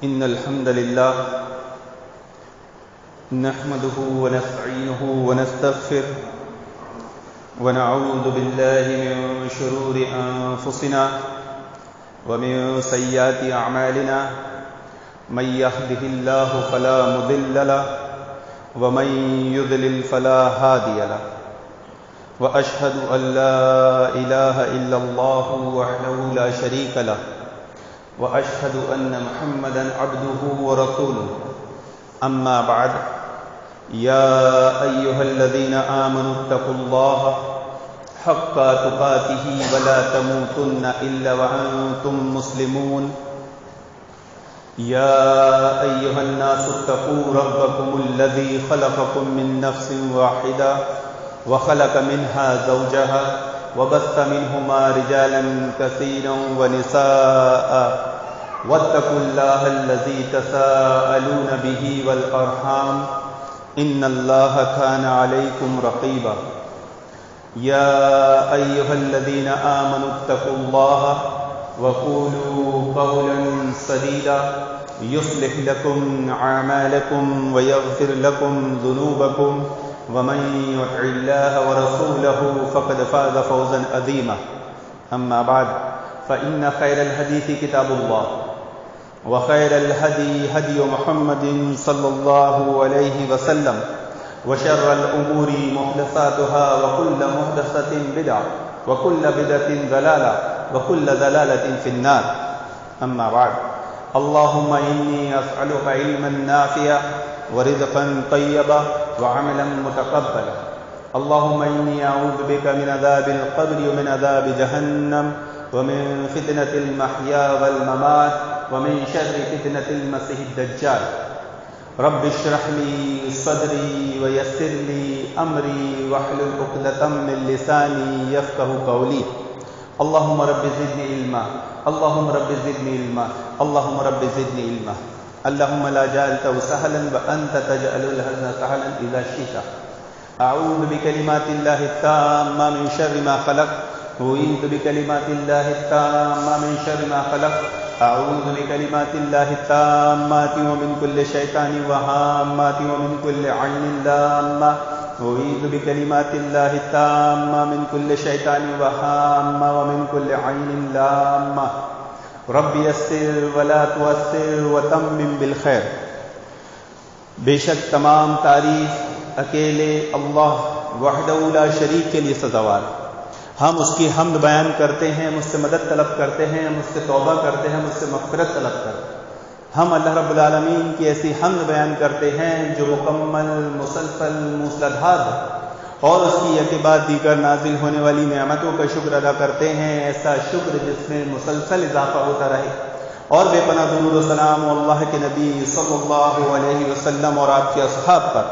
إن الحمد لله نحمده ونستعينه ونستغفره ونعوذ بالله من شرور أنفسنا ومن سيئات أعمالنا من يهده الله فلا مضل له ومن يضلل فلا هادي له وأشهد أن لا إله إلا الله وحده لا شريك له وأشهد أن محمدا عبده ورسوله أما بعد يا أيها الذين آمنوا اتقوا الله حق تقاته ولا تموتن إلا وأنتم مسلمون يا أيها الناس اتقوا ربكم الذي خلقكم من نفس واحدة وخلق منها زوجها وبث منهما رجالا كثيرا ونساء واتقوا الله الذي تساءلون به والأرحام إن الله كان عليكم رقيبا يا أيها الذين آمنوا اتقوا الله وقولوا قولا سديدا يصلح لكم أعمالكم ويغفر لكم ذنوبكم ومن يطع الله ورسوله فقد فاز فوزا عظيما أما بعد فإن خير الحديث كتاب الله وخير الهدي هدي محمد صلى الله عليه وسلم وشر الأمور محدثاتها وكل محدثة بدعة وكل بدعة ضلالة وكل ضلالة في النار أما بعد اللهم إني أسألك علما نافعا ورزقا طيبا وعملا متقبلا اللهم إني أعوذ بك من عذاب القبر ومن عذاب جهنم ومن فتنة المحيا والممات ومن شر فتنة المسيح الدجال رب اشرح لي صدري ويسر لي أمري واحلل عقدة من لساني يفقه قولي اللهم رب زدني علما اللهم رب زدني علما اللهم رب زدني علما اللهم لا جعلته سهلا وأنت تجعل الحزن سهلا إذا شئت أعوذ بكلمات الله التامة من شر ما خلق أعوذ بكلمات الله التامة من شر ما خلق أعوذ بكلمات الله التامات ومن كل شيطان وهامات ومن كل عين لامة أعوذ بكلمات الله التامة من كل شيطان وهامة ومن كل عين لامة رب یسر ولا تعسر وتمم بالخیر۔ بے شک تمام تعریف اکیلے اللہ وحدہ لا شریک کے لیے سزاوار، ہم اس کی حمد بیان کرتے ہیں، مجھ سے مدد طلب کرتے ہیں، مجھ سے توبہ کرتے ہیں، مجھ سے مغفرت طلب کرتے ہیں۔ ہم اللہ رب العالمین کی ایسی حمد بیان کرتے ہیں جو مکمل مسلسل موسلادھار ہے، اور اس کی یک بعد دیگر نازل ہونے والی نعمتوں کا شکر ادا کرتے ہیں، ایسا شکر جس میں مسلسل اضافہ ہوتا رہے، اور بے پناہ درود و سلام اللہ کے نبی صلی اللہ علیہ وسلم اور آپ کے اصحاب پر۔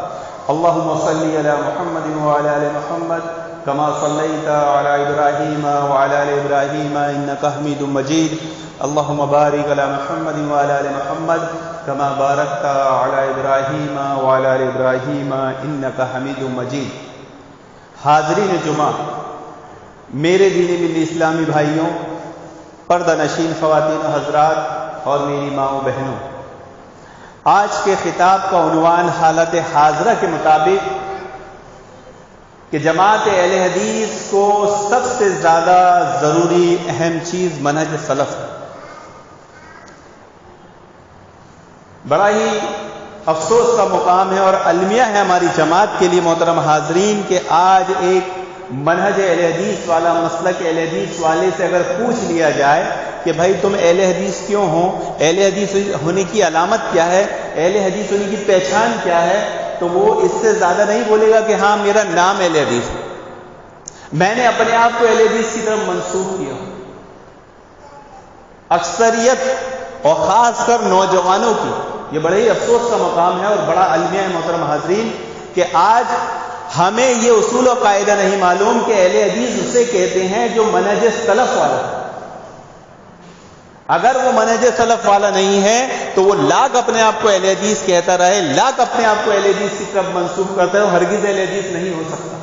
اللہم صلی علی محمد وعلی آل محمد کما صلیت علی ابراہیم وعلی آل ابراہیم انک حمید مجید اللہم بارک علی محمد وعلی آل محمد کما بارکت علی ابراہیم وعلی آل ابراہیم انک حمید مجید۔ حاضرین جمعہ، میرے دین ملی اسلامی بھائیوں، پردہ نشین خواتین و حضرات اور میری ماں و بہنوں، آج کے خطاب کا عنوان حالت حاضرہ کے مطابق کہ جماعت اہل حدیث کو سب سے زیادہ ضروری اہم چیز منہج سلف ہے۔ بڑا ہی افسوس کا مقام ہے اور المیہ ہے ہماری جماعت کے لیے محترم حاضرین کہ آج ایک منہج اہل حدیث والا، مسلک اہل حدیث والے سے اگر پوچھ لیا جائے کہ بھائی تم اہل حدیث کیوں ہو، اہل حدیث ہونے کی علامت کیا ہے، اہل حدیث ہونے کی پہچان کیا ہے، تو وہ اس سے زیادہ نہیں بولے گا کہ ہاں میرا نام اہل حدیث ہے، میں نے اپنے آپ کو اہل حدیث کی طرف منسوب کیا۔ اکثریت اور خاص کر نوجوانوں کی یہ بڑے ہی افسوس کا مقام ہے اور بڑا المیہ ہے محترم حاضرین کہ آج ہمیں یہ اصول و قاعدہ نہیں معلوم کہ اہل حدیث اسے کہتے ہیں جو منہج سلف والا ہے۔ اگر وہ منہج سلف والا نہیں ہے تو وہ لاکھ اپنے آپ کو اہل حدیث کہتا رہے، لاکھ اپنے آپ کو اہل حدیث کی طرف منسوب کرتا ہے، ہرگز اہل حدیث نہیں ہو سکتا۔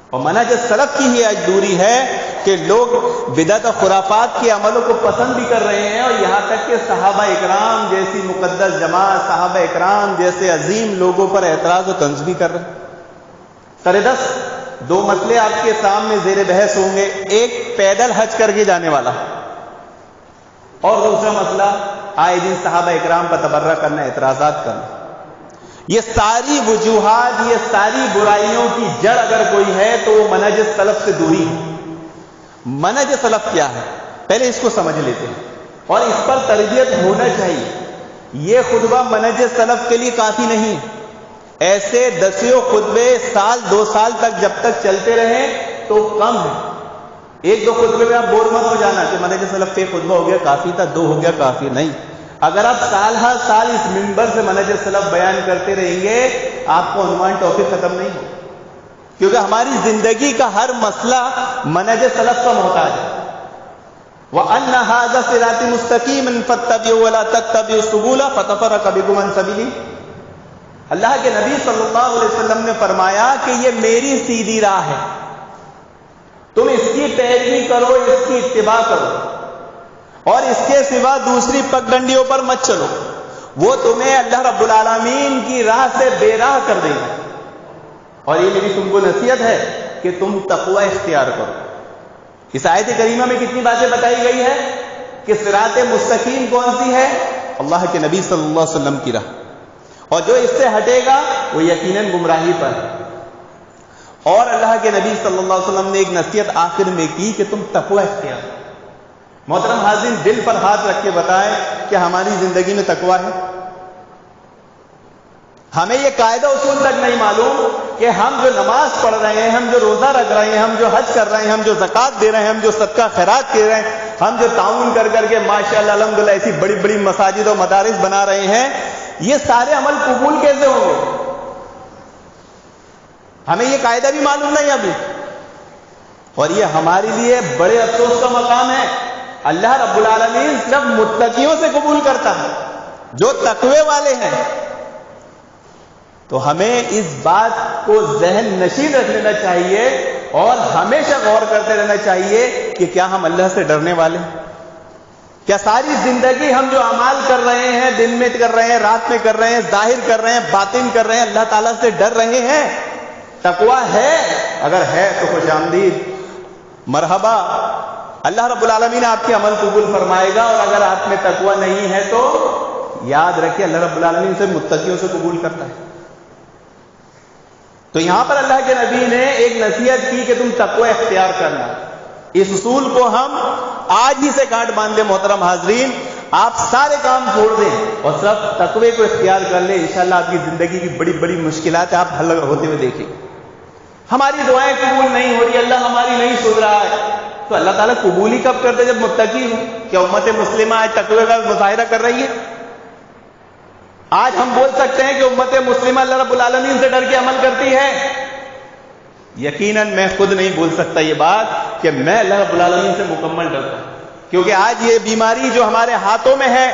اور منہج سلف کی ہی آج دوری ہے کہ لوگ بدعت و خرافات کے عملوں کو پسند بھی کر رہے ہیں، اور یہاں تک کہ صحابہ اکرام جیسی مقدس جماعت، صحابہ اکرام جیسے عظیم لوگوں پر اعتراض و طنز بھی کر رہے ہیں۔ سر 2 مسئلے آپ کے سامنے زیر بحث ہوں گے، ایک پیدل حج کر کے جانے والا، اور دوسرا مسئلہ آئے دن صحابہ اکرام پر تبرہ کرنا، اعتراضات کرنا۔ یہ ساری وجوہات، یہ ساری برائیوں کی جڑ اگر کوئی ہے تو وہ منہج سلف سے دوری ہے۔ منہج سلف کیا ہے، پہلے اس کو سمجھ لیتے ہیں، اور اس پر تربیت ہونا چاہیے۔ یہ خطبہ منہج سلف کے لیے کافی نہیں ہے، ایسے دسیوں خطبے سال 2 سال تک جب تک چلتے رہیں تو کم ہے۔ 1-2 خطبے میں آپ بور مت ہو جانا کہ منہج سلف پہ خطبہ ہو گیا کافی تھا، 2 ہو گیا کافی نہیں۔ اگر آپ سال ہر سال اس منبر سے منہج سلف بیان کرتے رہیں گے، آپ کو عنوان ٹاپک ختم نہیں ہو، کیونکہ ہماری زندگی کا ہر مسئلہ منہج سلف کا محتاج ہے۔ وَأَنَّ هَذَا صِرَاطِي مُسْتَقِيمًا فَاتَّبِعُوهُ وَلَا تَتَّبِعُوا السُّبُلَ فَتَفَرَّقَ بِكُمْ عَنْ سَبِيلِهِ۔ اللہ کے نبی صلی اللہ علیہ وسلم نے فرمایا کہ یہ میری سیدھی راہ ہے، تم اس کی پیروی کرو، اس کی اتباع کرو، اور اس کے سوا دوسری پگڈنڈیوں پر مت چلو، وہ تمہیں اللہ رب العالمین کی راہ سے بے راہ کر دیں گے۔ اور یہ میری تم کو نصیحت ہے کہ تم تقوی اختیار کرو۔ اس آیت کریمہ میں کتنی باتیں بتائی گئی ہے کہ صراط مستقیم کون سی ہے؟ اللہ کے نبی صلی اللہ علیہ وسلم کی راہ، اور جو اس سے ہٹے گا وہ یقیناً گمراہی پر ہے۔ اور اللہ کے نبی صلی اللہ علیہ وسلم نے ایک نصیحت آخر میں کی کہ تم تقوی اختیار کرو۔ محترم حاضرین، دل پر ہاتھ رکھ کے بتائیں کہ ہماری زندگی میں تقوی ہے؟ ہمیں یہ قاعدہ اصول تک نہیں معلوم کہ ہم جو نماز پڑھ رہے ہیں، ہم جو روزہ رکھ رہے ہیں، ہم جو حج کر رہے ہیں، ہم جو زکوٰۃ دے رہے ہیں، ہم جو صدقہ خیرات دے رہے ہیں، ہم جو تعاون کر کر کے ماشاءاللہ الحمدللہ ایسی بڑی بڑی مساجد و مدارس بنا رہے ہیں، یہ سارے عمل قبول کیسے ہوں گے؟ ہمیں یہ قاعدہ بھی معلوم نہیں ابھی، اور یہ ہمارے لیے بڑے افسوس کا مقام ہے۔ اللہ رب العالمین صرف متقیوں سے قبول کرتا ہے، جو تقوی والے ہیں۔ تو ہمیں اس بات کو ذہن نشین رکھ لینا چاہیے اور ہمیشہ غور کرتے رہنا چاہیے کہ کیا ہم اللہ سے ڈرنے والے ہیں؟ کیا ساری زندگی ہم جو اعمال کر رہے ہیں، دن میں کر رہے ہیں، رات میں کر رہے ہیں، ظاہر کر رہے ہیں، باطن کر رہے ہیں، اللہ تعالیٰ سے ڈر رہے ہیں؟ تقوی ہے؟ اگر ہے تو خوش آمدید، مرحبا، اللہ رب العالمین آپ کے عمل قبول فرمائے گا۔ اور اگر آپ میں تقوی نہیں ہے تو یاد رکھیں اللہ رب العالمین سے متقیوں سے قبول کرتا ہے۔ تو یہاں پر اللہ کے نبی نے ایک نصیحت کی کہ تم تقوی اختیار کرنا۔ اس اصول کو ہم آج ہی سے گانٹھ باندھ لیں محترم حاضرین، آپ سارے کام چھوڑ دیں اور صرف تقوی کو اختیار کر لیں، انشاءاللہ آپ کی زندگی کی بڑی بڑی مشکلات آپ حل ہوتے ہوئے دیکھیں۔ ہماری دعائیں قبول نہیں ہو رہی، اللہ ہماری نہیں سن رہا ہے، تو اللہ تعالیٰ قبول ہی کب کرتے جب متقی ہوں؟ کیا امت مسلمہ آج تقوی کا مظاہرہ کر رہی ہے؟ آج ہم بول سکتے ہیں کہ امت مسلمہ اللہ رب العالمین سے ڈر کے عمل کرتی ہے؟ یقیناً میں خود نہیں بول سکتا یہ بات کہ میں اللہ رب العالمین سے مکمل ڈرتا ہوں، کیونکہ آج یہ بیماری جو ہمارے ہاتھوں میں ہے،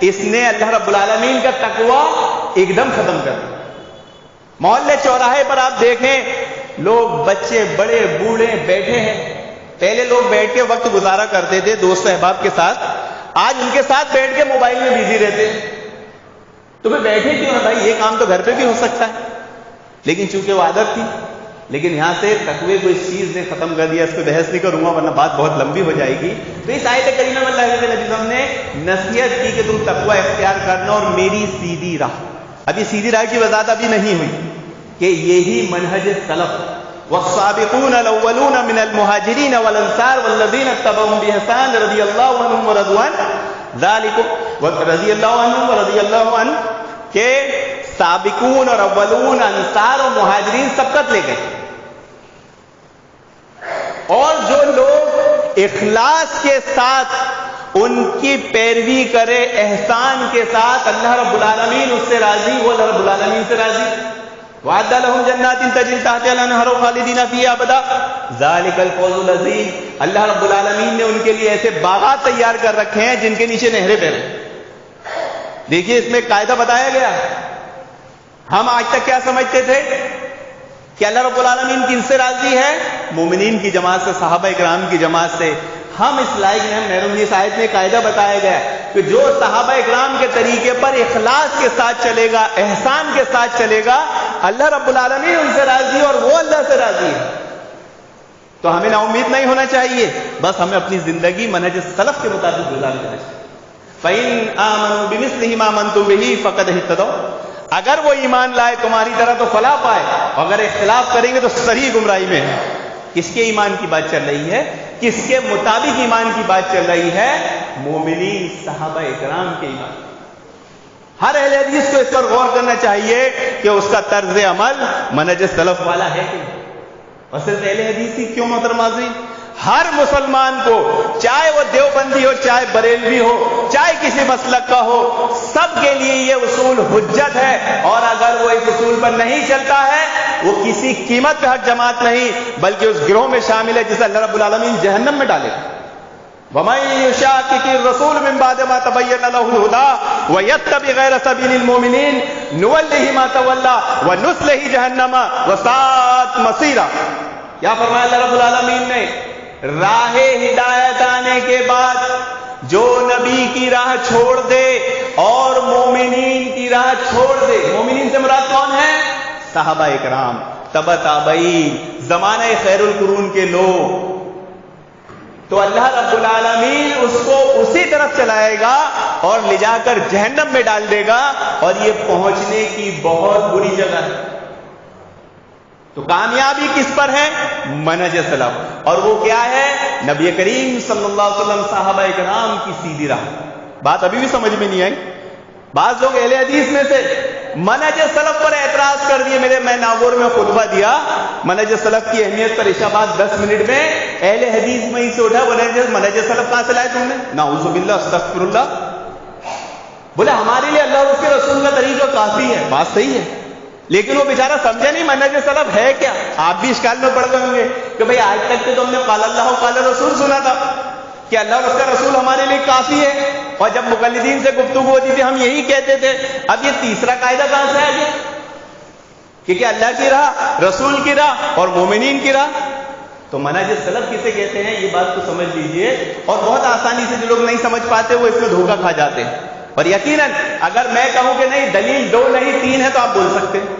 اس نے اللہ رب العالمین کا تقوی ایک دم ختم کر دیا۔ محلے چوراہے پر آپ دیکھیں، لوگ بچے بڑے بوڑھے بیٹھے ہیں۔ پہلے لوگ بیٹھ کے وقت گزارا کرتے تھے دوست احباب کے ساتھ، آج ان کے ساتھ بیٹھ کے موبائل میں بزی رہتے ہیں۔ تو میں بیٹھے کیوں نہ بھائی، یہ کام تو گھر پہ بھی ہو سکتا ہے، لیکن چونکہ وہ عادت تھی۔ لیکن یہاں سے تقوی کو اس چیز نے ختم کر دیا، اس پہ بحث نہیں کروں گا ورنہ بات بہت لمبی ہو جائے گی۔ تو اس آیت کریمہ میں اللہ کے نبی صلی اللہ علیہ وسلم نے نصیحت کی کہ تم تقوی اختیار کرنا اور میری سیدھی راہ۔ ابھی سیدھی راہ کی وضاحت ابھی نہیں ہوئی کہ یہی منہج سلف، والسابقون الاولون من المہاجرین والانصار والذین اتبعوهم بإحسان رضی اللہ عنہم ورضوا عنہ ذالک رضی اللہ عنہم ورضی اللہ عنہ، کہ سابقون اور اولون، انصار اور مہاجرین سبقت لے گئے، اور جو لوگ اخلاص کے ساتھ ان کی پیروی کرے، احسان کے ساتھ، اللہ رب العالمین اس سے راضی، وہ اللہ رب العالمین سے راضی۔ وعد لهم جنات تجری تحتها الانہار خالدین فیہا ابدا ذالک الفوز العظیم۔ اللہ رب العالمین نے ان کے لیے ایسے باغات تیار کر رکھے ہیں جن کے نیچے نہریں بہ رہی۔ دیکھیے اس میں قاعدہ بتایا گیا۔ ہم آج تک کیا سمجھتے تھے کہ اللہ رب العالمین کن سے راضی ہے؟ مومنین کی جماعت سے، صحابہ اکرام کی جماعت سے. ہم اس لائق ہیں. محروم اس آیت میں قاعدہ بتایا گیا کہ جو صحابہ اکرام کے طریقے پر اخلاص کے ساتھ چلے گا، احسان کے ساتھ چلے گا، اللہ رب العالمین ان سے راضی ہے اور وہ اللہ سے راضی ہے. تو ہمیں نا امید نہیں ہونا چاہیے، بس ہمیں اپنی زندگی منہج سلف کے مطابق گزار دینا چاہیے. فَإِنْ آمَنُوا بِمِثْلِهِ مَا آمَنْتُمْ بِهِ فَقَدْ اهْتَدَوْا. اگر وہ ایمان لائے تمہاری طرح تو فلاح پائے، اگر اختلاف کریں گے تو صحیح گمراہی میں ہے. کس کے ایمان کی بات چل رہی ہے؟ کس کے مطابق ایمان کی بات چل رہی ہے؟ مومنین صحابہ اکرام کے ایمان. ہر اہل حدیث کو اس پر غور کرنا چاہیے کہ اس کا طرز عمل منہج سلف والا ہے کہ نہیں. اور صرف اہل حدیث ہی کیوں محترم ناظرین، ہر مسلمان کو، چاہے وہ دیوبندی ہو، چاہے بریلوی ہو، چاہے کسی مسلک کا ہو، سب کے لیے یہ اصول حجت ہے. اور اگر وہ اس اصول پر نہیں چلتا ہے وہ کسی قیمت پہ حق جماعت نہیں بلکہ اس گروہ میں شامل ہے جسے اللہ رب العالمین جہنم میں ڈالے گا. وَمَن يُشَاقِقِ الرَّسُولَ مِن بَعْدِ مَا تَبَيَّنَ لَهُ الْهُدَىٰ وَيَتَّبِعْ غَيْرَ سَبِيلِ الْمُؤْمِنِينَ نُوَلِّهِ مَا تَوَلَّىٰ وَنُصْلِهِ جَهَنَّمَ وَسَاءَتْ مَصِيرًا. کیا فرمایا اللہ رب العالمین نے؟ راہ ہدایت آنے کے بعد جو نبی کی راہ چھوڑ دے اور مومنین کی راہ چھوڑ دے. مومنین سے مراد کون ہے؟ صحابہ اکرام، تبع تابعین، زمانہ خیر القرون کے لوگ. تو اللہ رب العالمین اس کو اسی طرف چلائے گا اور لے جا کر جہنم میں ڈال دے گا، اور یہ پہنچنے کی بہت بری جگہ ہے. تو کامیابی کس پر ہے؟ منہج سلف. اور وہ کیا ہے؟ نبی کریم صلی اللہ علیہ وسلم، صحابہ اکرام کی سیدھی راہ. بات ابھی بھی سمجھ میں نہیں آئی. بعض لوگ اہل حدیث میں سے منہج سلف پر اعتراض کر دیے. میں ناگور میں خطبہ دیا منہج سلف کی اہمیت پر، عشاء بعد 10 منٹ میں اہل حدیث میں ہی سے اٹھا، منہج سلف کہاں سے لائے تم نے؟ نعوذ باللہ، استغفر اللہ. بولے ہمارے لیے اللہ اور اس کے رسول کا طریقہ کافی ہے. بات صحیح ہے، لیکن وہ بیچارہ سمجھا نہیں منہج سلف ہے کیا. آپ بھی اشکال میں پڑ گئے ہوں گے کہ بھئی آج تک تو ہم نے قال اللہ قال رسول سنا تھا کہ اللہ اور اس کا رسول ہمارے لیے کافی ہے، اور جب مقلدین سے گفتگو ہوتی تھی ہم یہی کہتے تھے. اب یہ تیسرا قاعدہ کہاں سے آ گیا کہ کیا اللہ کی راہ، رسول کی راہ اور مومنین کی راہ؟ تو منہج سلف کسے کہتے ہیں یہ بات کو سمجھ لیجئے. اور بہت آسانی سے جو لوگ نہیں سمجھ پاتے وہ اس میں دھوکہ کھا جاتے ہیں. اور یقیناً اگر میں کہوں کہ نہیں دلیل 2 نہیں 3 ہے تو آپ بول سکتے ہیں.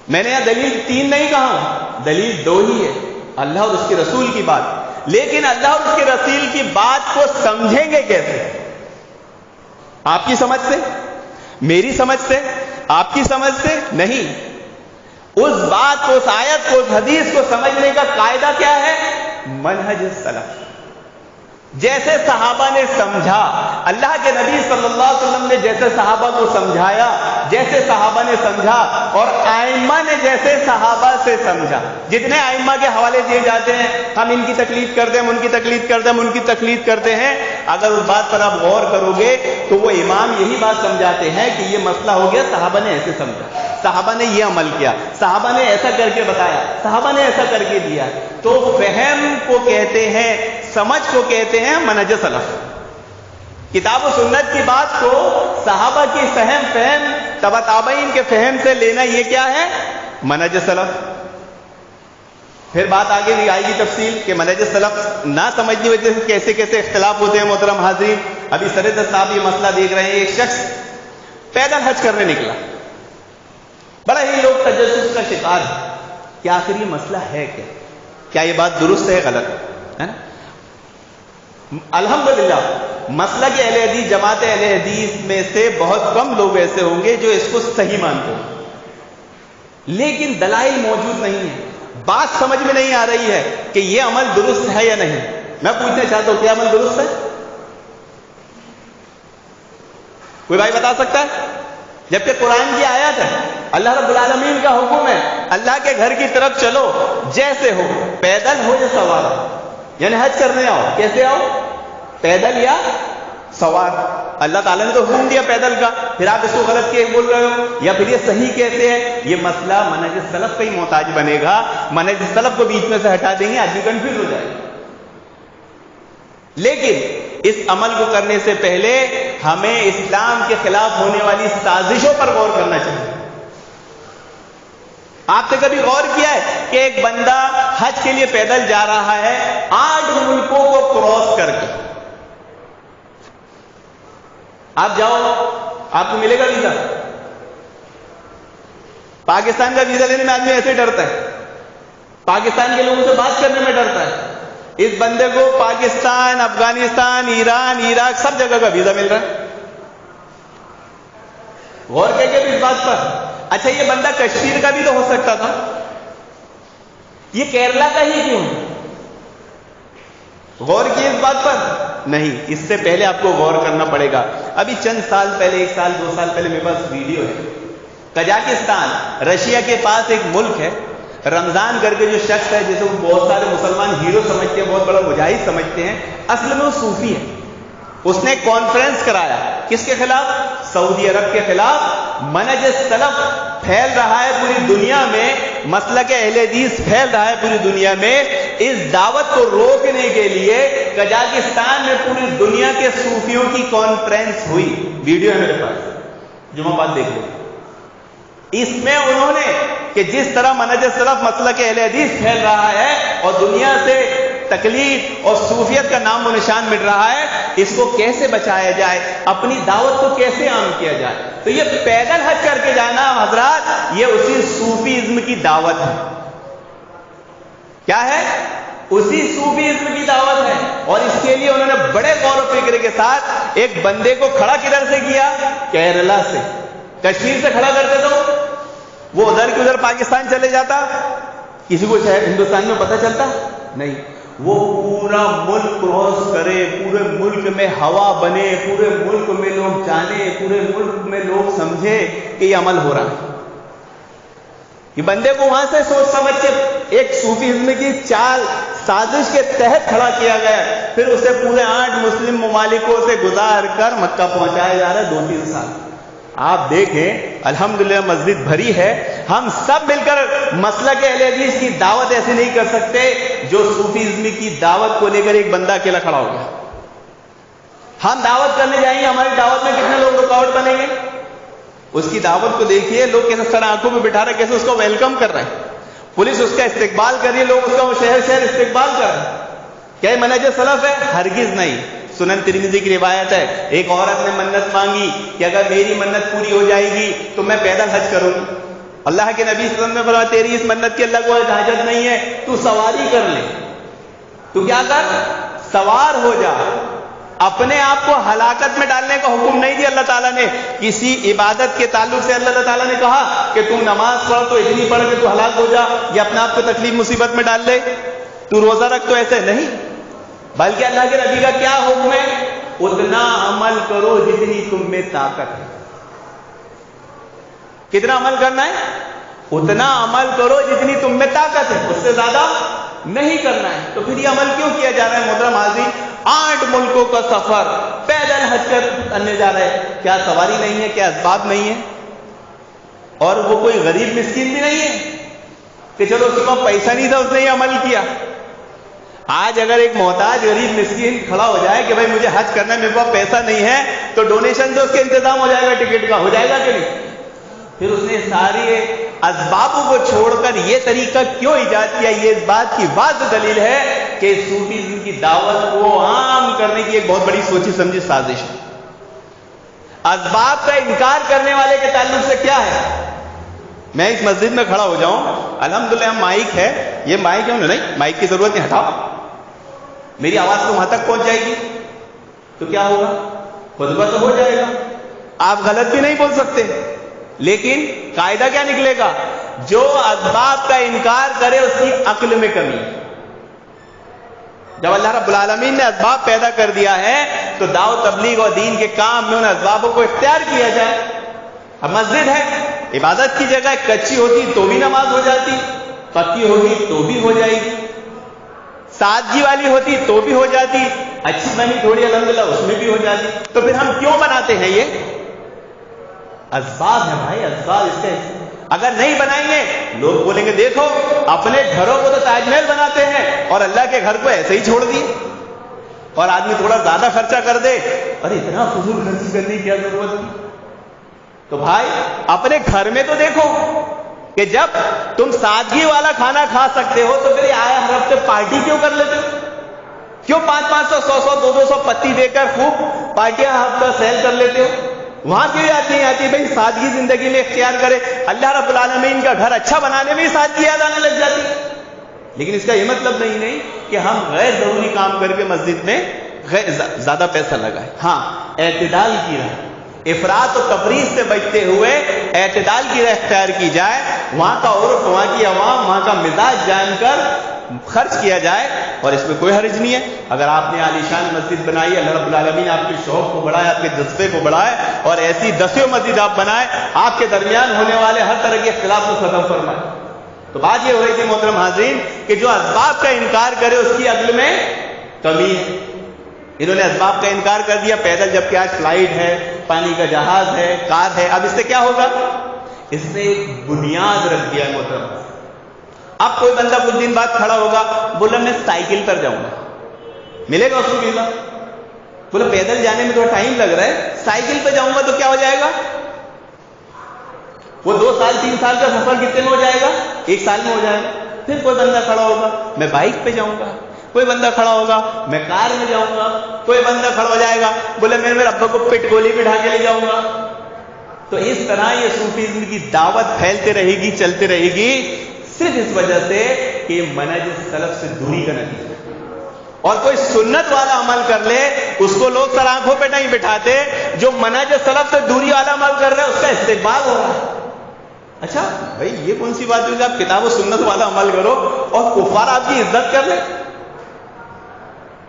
میں نے یہاں دلیل 3 نہیں کہا، دلیل 2 ہی ہے، اللہ اور اس کے رسول کی بات. لیکن اللہ اور اس کے رسول کی بات کو سمجھیں گے کیسے؟ آپ کی سمجھ سے، میری سمجھ سے، آپ کی سمجھ سے نہیں. اس بات کو، اس آیت کو، اس حدیث کو سمجھنے کا قاعدہ کیا ہے؟ منہج سلف. جیسے صحابہ نے سمجھا، اللہ کے نبی صلی اللہ علیہ وسلم نے جیسے صحابہ کو سمجھایا، جیسے صحابہ نے سمجھا، اور ائمہ نے جیسے صحابہ سے سمجھا. جتنے ائمہ کے حوالے دیے جاتے ہیں، ہم ان کی تقلید کرتے ہیں، ہم ان کی تقلید کرتے ہیں، ہم ان کی تقلید کرتے ہیں. اگر اس بات پر آپ غور کرو گے تو وہ امام یہی بات سمجھاتے ہیں کہ یہ مسئلہ ہو گیا، صحابہ نے ایسے سمجھا، صحابہ نے یہ عمل کیا، صحابہ نے ایسا کر کے بتایا، صحابہ نے ایسا کر کے دیا. تو فہم کو کہتے ہیں، سمجھ کو کہتے ہیں منہج سلف. کتاب و سنت کی بات کو صحابہ کی فہم، تبع تابعین کے فہم سے لینا، یہ کیا ہے؟ منہج سلف. پھر بات آگے بھی آئے گی تفصیل کہ منہج سلف نہ سمجھنے کی وجہ سے کیسے کیسے اختلاف ہوتے ہیں. محترم حاضرین، ابھی سرد صاحب یہ مسئلہ دیکھ رہے ہیں. ایک شخص پیدل حج کرنے نکلا، بڑا ہی لوگ تجسس کا شکار ہے کہ آخر یہ مسئلہ ہے کیا یہ بات درست ہے غلط ہے نا؟ الحمدللہ مسئلہ کے اہل حدیث، جماعت اہل حدیث میں سے بہت کم لوگ ایسے ہوں گے جو اس کو صحیح مانتے ہیں، لیکن دلائل موجود نہیں ہیں. بات سمجھ میں نہیں آ رہی ہے کہ یہ عمل درست ہے یا نہیں. میں پوچھنا چاہتا ہوں، کیا عمل درست ہے؟ کوئی بھائی بتا سکتا ہے؟ جبکہ قرآن کی آیت ہے، اللہ رب العالمین کا حکم ہے، اللہ کے گھر کی طرف چلو جیسے ہو، پیدل ہو یا سوار ہو. یعنی حج کرنے آؤ، کیسے آؤ؟ پیدل یا سوار. اللہ تعالیٰ نے تو حکم دیا پیدل کا، پھر آپ اس کو غلط کیسے بول رہے ہو؟ یا پھر یہ صحیح کیسے ہے؟ یہ مسئلہ منہج سلف کا ہی محتاج بنے گا. منہج سلف کو بیچ میں سے ہٹا دیں گے، آدمی کنفیوز ہو جائے گا. لیکن اس عمل کو کرنے سے پہلے ہمیں اسلام کے خلاف ہونے والی سازشوں پر غور کرنا چاہیے. آپ نے کبھی غور کیا ہے کہ ایک بندہ حج کے لیے پیدل جا رہا ہے 8 ملکوں کو کراس کر کے. آپ جاؤ, آپ کو ملے گا ویزا؟ پاکستان کا ویزا لینے میں آدمی ایسے ڈرتا ہے, پاکستان کے لوگوں سے بات کرنے میں ڈرتا ہے. اس بندے کو پاکستان, افغانستان, ایران, عراق سب جگہ کا ویزا مل رہا ہے. غور کیا اس بات پر. اچھا یہ بندہ کشمیر کا بھی تو ہو سکتا تھا, یہ کیرلا کا ہی کیوں؟ غور کیے اس بات پر؟ نہیں, اس سے پہلے آپ کو غور کرنا پڑے گا. ابھی چند سال پہلے, 1 سال 2 سال پہلے میرے پاس ویڈیو ہے. قزاقستان, رشیا کے پاس ایک ملک ہے, رمضان کر کے جو شخص ہے جسے وہ بہت سارے مسلمان ہیرو سمجھتے ہیں, بہت بڑا مجاہد سمجھتے ہیں, اصل میں وہ صوفی ہے. اس نے ایک کانفرنس کرایا, کس کے خلاف؟ سعودی عرب کے خلاف. منہج سلف پھیل رہا ہے پوری دنیا میں, مسلک اہل حدیث پھیل رہا ہے پوری دنیا میں. اس دعوت کو روکنے کے لیے قزاقستان میں پوری دنیا کے صوفیوں کی کانفرنس ہوئی. ویڈیو ہے میرے پاس, جمعہ بعد دیکھ لو. اس میں انہوں نے کہ جس طرح منہج سلف مسلک اہل حدیث پھیل رہا ہے اور دنیا سے تقلید اور صوفیت کا نام و نشان مٹ رہا ہے, اس کو کیسے بچایا جائے, اپنی دعوت کو کیسے عام کیا جائے. تو یہ پیدل حج کر کے جانا حضرات, یہ اسی صوفیزم کی دعوت ہے. کیا ہے؟ اسی صوفیزم کی دعوت ہے. اور اس کے لیے انہوں نے بڑے غور و فکر کے ساتھ ایک بندے کو کھڑا کدھر سے کیا؟ کیرلا سے. کشمیر سے کھڑا کرتے تو وہ ادھر کی ادھر پاکستان چلے جاتا, کسی کو شاید ہندوستان میں پتہ چلتا نہیں. وہ پورا ملک کراس کرے, پورے ملک میں ہوا بنے, پورے ملک میں لوگ جانے, پورے ملک میں لوگ سمجھے کہ یہ عمل ہو رہا ہے. یہ بندے کو وہاں سے سوچ سمجھ کے ایک صوفیزم کی چال سازش کے تحت کھڑا کیا گیا, پھر اسے پورے 8 مسلم ممالکوں سے گزار کر مکہ پہنچایا جا رہا ہے 2-3 سال. آپ دیکھیں الحمدللہ مسجد بھری ہے. ہم سب مل کر مسلک اہل حدیث کی دعوت ایسے نہیں کر سکتے جو صوفیزم کی دعوت کو لے کر ایک بندہ اکیلا کھڑا ہو گیا. ہم دعوت کرنے جائیں گے, ہماری دعوت میں کتنے لوگ رکاوٹ بنیں گے. اس کی دعوت کو دیکھیے, لوگ کیسے سر آنکھوں پہ بٹھا رہے ہیں, کیسے اس کو ویلکم کر رہے ہیں. پولیس اس کا استقبال کر رہی ہے, لوگ اس کا شہر شہر استقبال کر رہے ہیں. کیا یہ منہج سلف ہے؟ ہرگز نہیں. سنن ترمذی کی روایت ہے, ایک عورت نے منت مانگی کہ اگر میری منت پوری ہو جائے گی تو میں پیدل حج کروں گی. اللہ کے نبی صلی اللہ علیہ وسلم نے فرمایا تیری اس منت کی اللہ کو حاجت نہیں ہے, تو سواری کر لے. تو کیا کر, سوار ہو جا. اپنے آپ کو ہلاکت میں ڈالنے کا حکم نہیں دیا اللہ تعالیٰ نے. کسی عبادت کے تعلق سے اللہ تعالیٰ نے کہا کہ تم نماز پڑھ تو اتنی پڑھ کہ تو ہلاک ہو جا یا اپنے آپ کو تکلیف مصیبت میں ڈال لے, تو روزہ رکھ, تو ایسے نہیں. بلکہ اللہ کے نبی کا کیا حکم ہے؟ اتنا عمل کرو جتنی تم میں طاقت ہے. کتنا عمل کرنا ہے؟ اتنا عمل کرو جتنی تم میں طاقت ہے, اس سے زیادہ نہیں کرنا ہے. تو پھر یہ عمل کیوں کیا جا رہا ہے محترم حاضرین؟ 8 ملکوں کا سفر پیدل حج کرنے جا رہے ہیں. کیا سواری نہیں ہے؟ کیا اسباب نہیں ہے؟ اور وہ کوئی غریب مسکین بھی نہیں ہے کہ چلو اس کے پاس پیسہ نہیں تھا اس نے یہ عمل کیا. آج اگر ایک محتاج غریب مسکین کھڑا ہو جائے کہ بھائی مجھے حج کرنا ہے, میرے پاس پیسہ نہیں ہے, تو ڈونیشن سے اس کے انتظام ہو جائے گا, ٹکٹ کا ہو جائے گا کہ نہیں. پھر اس نے ساری اسبابوں کو چھوڑ کر یہ طریقہ کیوں ایجاد کیا؟ یہ اس بات کی واضح دلیل ہے کہ صوفیزم کی دعوت کو عام کرنے کی ایک بہت بڑی سوچی سمجھی سازش ہے. اسباب کا انکار کرنے والے کے تعلق سے کیا ہے؟ میں اس مسجد میں کھڑا ہو جاؤں, الحمدللہ ہم مائک ہے, یہ مائک ہے نہیں, مائک کی ضرورت نہیں, ہٹاؤ, میری آواز تو وہاں تک پہنچ جائے گی تو کیا ہوگا؟ خطبہ تو ہو جائے گا, آپ غلط بھی نہیں بول سکتے. لیکن قاعدہ کیا نکلے گا؟ جو اسباب کا انکار کرے اس کی عقل میں کمی. جب اللہ رب العالمین نے اسباب پیدا کر دیا ہے تو دعوت تبلیغ اور دین کے کام میں ان اسبابوں کو اختیار کیا جائے. اب مسجد ہے, عبادت کی جگہ, کچی ہوتی تو بھی نماز ہو جاتی, پکی ہوگی تو بھی ہو جائے گی, سادگی والی ہوتی تو بھی ہو جاتی, اچھی بنی تھوڑی الحمدللہ اس میں بھی ہو جاتی. تو پھر ہم کیوں بناتے ہیں؟ یہ اسباب ہے بھائی, اسباب. اس کے اگر نہیں بنائیں گے لوگ بولیں گے دیکھو اپنے گھروں کو تو تاج محل بناتے ہیں اور اللہ کے گھر کو ایسے ہی چھوڑ دیے. اور آدمی تھوڑا زیادہ خرچہ کر دے, ارے اتنا فضول خرچی کرنے کی کیا ضرورت ہے؟ تو بھائی اپنے گھر میں تو دیکھو کہ جب تم سادگی والا کھانا کھا سکتے ہو تو پھر آیا ہر ہفتے پارٹی کیوں کر لیتے ہو؟ کیوں 500 100 200 پتی دے کر خوب پارٹیاں ہفتہ سیل کر لیتے ہو؟ وہاں کی یاد نہیں آتی بھائی سادگی زندگی میں اختیار کرے. اللہ رب العالمین کا گھر اچھا بنانے میں سادگی یاد آنے لگ جاتی ہے. لیکن اس کا یہ مطلب نہیں کہ ہم غیر ضروری کام کر کے مسجد میں زیادہ پیسہ لگائیں. ہاں اعتدال کی راہ، افراط و تفریط سے بچتے ہوئے اعتدال کی راہ اختیار کی جائے. وہاں کا عرف، وہاں کی عوام، وہاں کا مزاج جان کر خرچ کیا جائے اور اس میں کوئی حرج نہیں ہے. اگر آپ نے عالیشان مسجد بنائی، اللہ رب العالمین آپ کے شوق کو بڑھائے، آپ کے جذبے کو بڑھائے اور ایسی 10 مسجد آپ بنائے، آپ کے درمیان ہونے والے ہر طرح کے اختلاف کو ختم فرمائے. تو بات یہ ہو رہی تھی محترم حاضرین کہ جو اسباب کا انکار کرے اس کی عقل میں کمی ہے. انہوں نے اسباب کا انکار کر دیا، پیدل، جبکہ آج فلائٹ ہے، پانی کا جہاز ہے، کار ہے. اب اس سے کیا ہوگا؟ اس سے ایک بنیاد رکھ دیا محترم. اب کوئی بندہ کچھ دن بعد کھڑا ہوگا، بولا میں سائیکل پر جاؤں گا، ملے گا اس کو ویزا؟ بولا پیدل جانے میں تھوڑا ٹائم لگ رہا ہے، سائیکل پہ جاؤں گا تو کیا ہو جائے گا؟ وہ 2 سال 3 سال کا سفر کتنے میں ہو جائے گا؟ 1 سال میں ہو جائے گا. پھر کوئی بندہ کھڑا ہوگا، میں بائک پہ جاؤں گا. کوئی بندہ کھڑا ہوگا، میں کار میں جاؤں گا. کوئی بندہ کھڑا ہو جائے گا، بولے میں میرے ابا کو پٹ گولی پہ ڈھا کے لے جاؤں گا. تو اس طرح یہ صوفیزم کی دعوت پھیلتے رہے گی، چلتے رہے گی، صرف اس وجہ سے کہ منہج سلف سے دوری کا نتیجہ. اور کوئی سنت والا عمل کر لے اس کو لوگ سر آنکھوں پہ نہیں بٹھاتے. جو منہج سلف سے دوری والا عمل کر رہے ہیں اس کا استقبال ہو رہا ہے. اچھا بھائی یہ کون سی بات ہوئی کہ آپ کتاب و سنت والا عمل کرو اور کفار آپ کی عزت کر لیں؟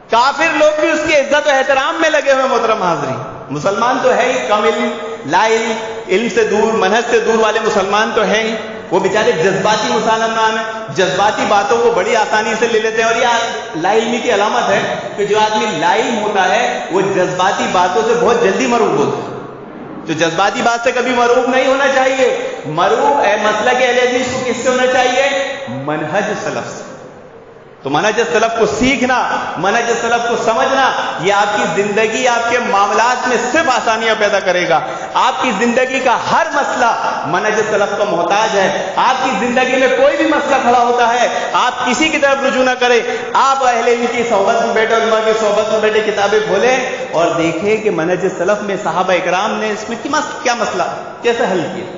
کافر لوگ بھی اس کی عزت و احترام میں لگے ہوئے محترم حاضرین. مسلمان تو ہے ہی کم علم، لا علم، علم سے دور، منہج سے دور والے مسلمان تو ہیں ہی. وہ بیچارے جذباتی مسلمان ہیں، جذباتی باتوں کو بڑی آسانی سے لے لیتے ہیں. اور یہ لا علمی کی علامت ہے کہ جو آدمی لا علم ہوتا ہے وہ جذباتی باتوں سے بہت جلدی مرعوب ہوتا ہے. جو جذباتی بات سے کبھی مرعوب نہیں ہونا چاہیے. مرعوب مسلک اہل حدیث کو کس سے ہونا چاہیے؟ منہج سلف سے. تو منہج سلف کو سیکھنا، منہج سلف کو سمجھنا، یہ آپ کی زندگی، آپ کے معاملات میں صرف آسانیاں پیدا کرے گا. آپ کی زندگی کا ہر مسئلہ منہج سلف کا محتاج ہے. آپ کی زندگی میں کوئی بھی مسئلہ کھڑا ہوتا ہے، آپ کسی کی طرف رجوع نہ کریں. آپ اہل علم کی صحبت میں بیٹھے، علماء کی صحبت میں بیٹھے کتابیں کھولیں اور دیکھیں کہ منہج سلف میں صحابہ اکرام نے اس میں کیا مسئلہ کیسے حل کیا.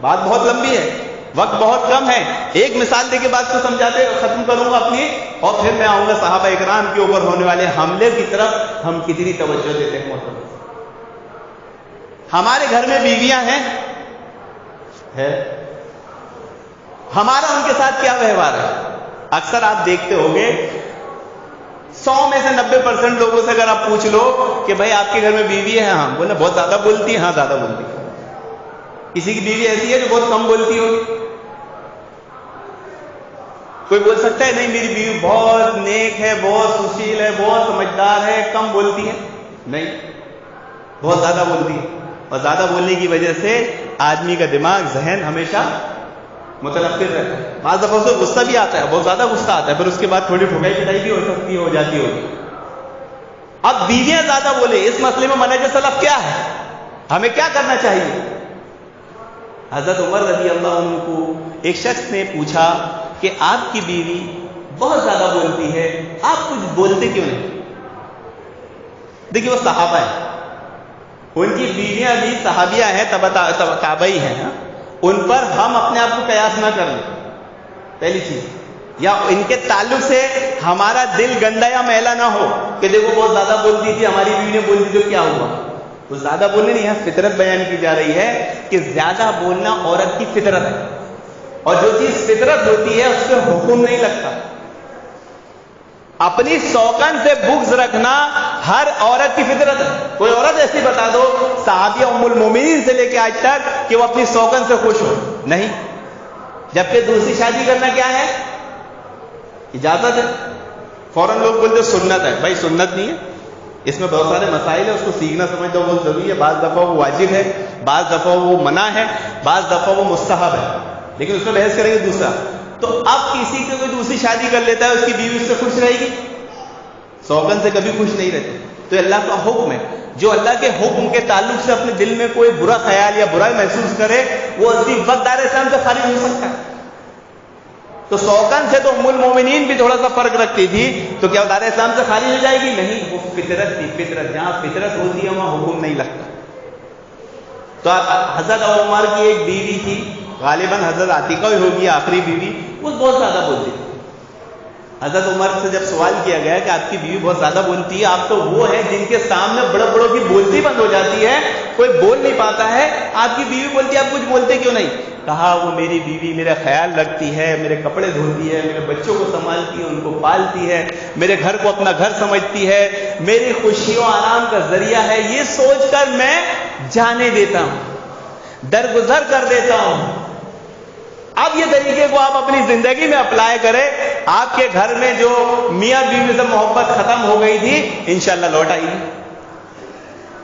بات بہت لمبی ہے، وقت بہت کم ہے. ایک مثال دے کے بات کو سمجھاتے ختم کروں گا اپنی، اور پھر میں آؤں گا صحابہ اکرام کے اوپر ہونے والے حملے کی طرف ہم کتنی توجہ دیتے ہیں. ہمارے گھر میں بیویاں ہیں، ہمارا ان کے ساتھ کیا ویوہار ہے؟ اکثر آپ دیکھتے ہوں گے 100 میں سے 90% لوگوں سے اگر آپ پوچھ لو کہ بھائی آپ کے گھر میں بیوی ہے، ہاں بولے بہت زیادہ بولتی ہے، ہاں زیادہ بولتی ہے. کسی کی بیوی ایسی ہے جو بہت کم بولتی ہوگی. کوئی بول سکتا ہے نہیں میری بیوی بہت نیک ہے، بہت سشیل ہے، بہت سمجھدار ہے، کم بولتی ہے؟ نہیں، بہت زیادہ بولتی ہے. اور زیادہ بولنے کی وجہ سے آدمی کا دماغ، ذہن ہمیشہ متنفر رہتا ہے. بعض دفعہ اسے غصہ بھی آتا ہے، بہت زیادہ غصہ آتا ہے، پھر اس کے بعد تھوڑی ٹھکائی پٹائی بھی ہو سکتی ہے، ہو جاتی ہوگی. اب بیویاں زیادہ بولے، اس مسئلے میں منہج سلف کیا ہے؟ ہمیں کیا کرنا چاہیے؟ حضرت عمر رضی اللہ عنہ کو ایک شخص نے پوچھا کہ آپ کی بیوی بہت زیادہ بولتی ہے، آپ کچھ بولتے کیوں نہیں؟ دیکھیے وہ صحابہ ہیں، ان کی بیویاں بھی صحابیہ ہیں، تابعی ہیں. ان پر ہم اپنے آپ کو قیاس نہ کر لیں، پہلی چیز. یا ان کے تعلق سے ہمارا دل گندا یا میلا نہ ہو کہ دیکھو بہت زیادہ بولتی تھی، ہماری بیوی نے بول دی تو کیا ہوا. وہ زیادہ بولنے نہیں ہے، فطرت بیان کی جا رہی ہے کہ زیادہ بولنا عورت کی فطرت ہے. اور جو چیز فطرت ہوتی ہے اس پہ حکم نہیں لگتا. اپنی سوکن سے بغض رکھنا ہر عورت کی فطرت ہے. کوئی عورت ایسی بتا دو صحابیہ ام المومنین سے لے کے آج تک کہ وہ اپنی سوکن سے خوش ہو؟ نہیں. جبکہ دوسری شادی کرنا کیا ہے؟ اجازت ہے. فوراً لوگ بولتے سنت ہے. بھائی سنت نہیں ہے، اس میں بہت سارے مسائل ہیں، اس کو سیکھنا سمجھنا بہت ضروری ہے. بعض دفعہ وہ واجب ہے، بعض دفعہ وہ منع ہے، بعض دفعہ وہ مستحب ہے، لیکن اس میں بحث کریں گے دوسرا. تو اب کسی سے کوئی دوسری شادی کر لیتا ہے، اس کی بیوی اس سے خوش رہے گی؟ سوگن سے کبھی خوش نہیں رہتے. تو اللہ کا حکم ہے جو اللہ کے حکم کے تعلق سے اپنے دل میں کوئی برا خیال یا برائی محسوس کرے وہ اسی وقت دار اسلام سے خارج ہو سکتا ہے. تو سوکن سے تو ام المومنین بھی تھوڑا سا فرق رکھتی تھی, تو کیا دار اسلام سے خارج ہو جائے گی؟ نہیں, وہ فطرت تھی. فطرت جہاں فطرت ہوتی ہے وہاں حکم نہیں لگتا. تو حضرت عمر کی ایک بیوی تھی, غالباً حضرت عتیقہ ہی ہوگی آخری بیوی, وہ بہت زیادہ بولتی تھی. حضرت عمر سے جب سوال کیا گیا کہ آپ کی بیوی بہت زیادہ بولتی ہے, آپ تو وہ ہیں جن کے سامنے بڑے بڑوں کی بولتی بند ہو جاتی ہے, کوئی بول نہیں پاتا ہے, آپ کی بیوی بولتی ہے, آپ کچھ بولتے کیوں نہیں؟ کہا وہ میری بیوی میرا خیال رکھتی ہے, میرے کپڑے دھوتی ہے, میرے بچوں کو سنبھالتی ہے, ان کو پالتی ہے, میرے گھر کو اپنا گھر سمجھتی ہے, میری خوشی و آرام کا ذریعہ ہے, یہ سوچ کر میں جانے دیتا ہوں, درگزر کر دیتا ہوں. اب یہ طریقے کو آپ اپنی زندگی میں اپلائی کریں. آپ کے گھر میں جو میاں بیوی سے محبت ختم ہو گئی تھی انشاءاللہ لوٹ آئے گی.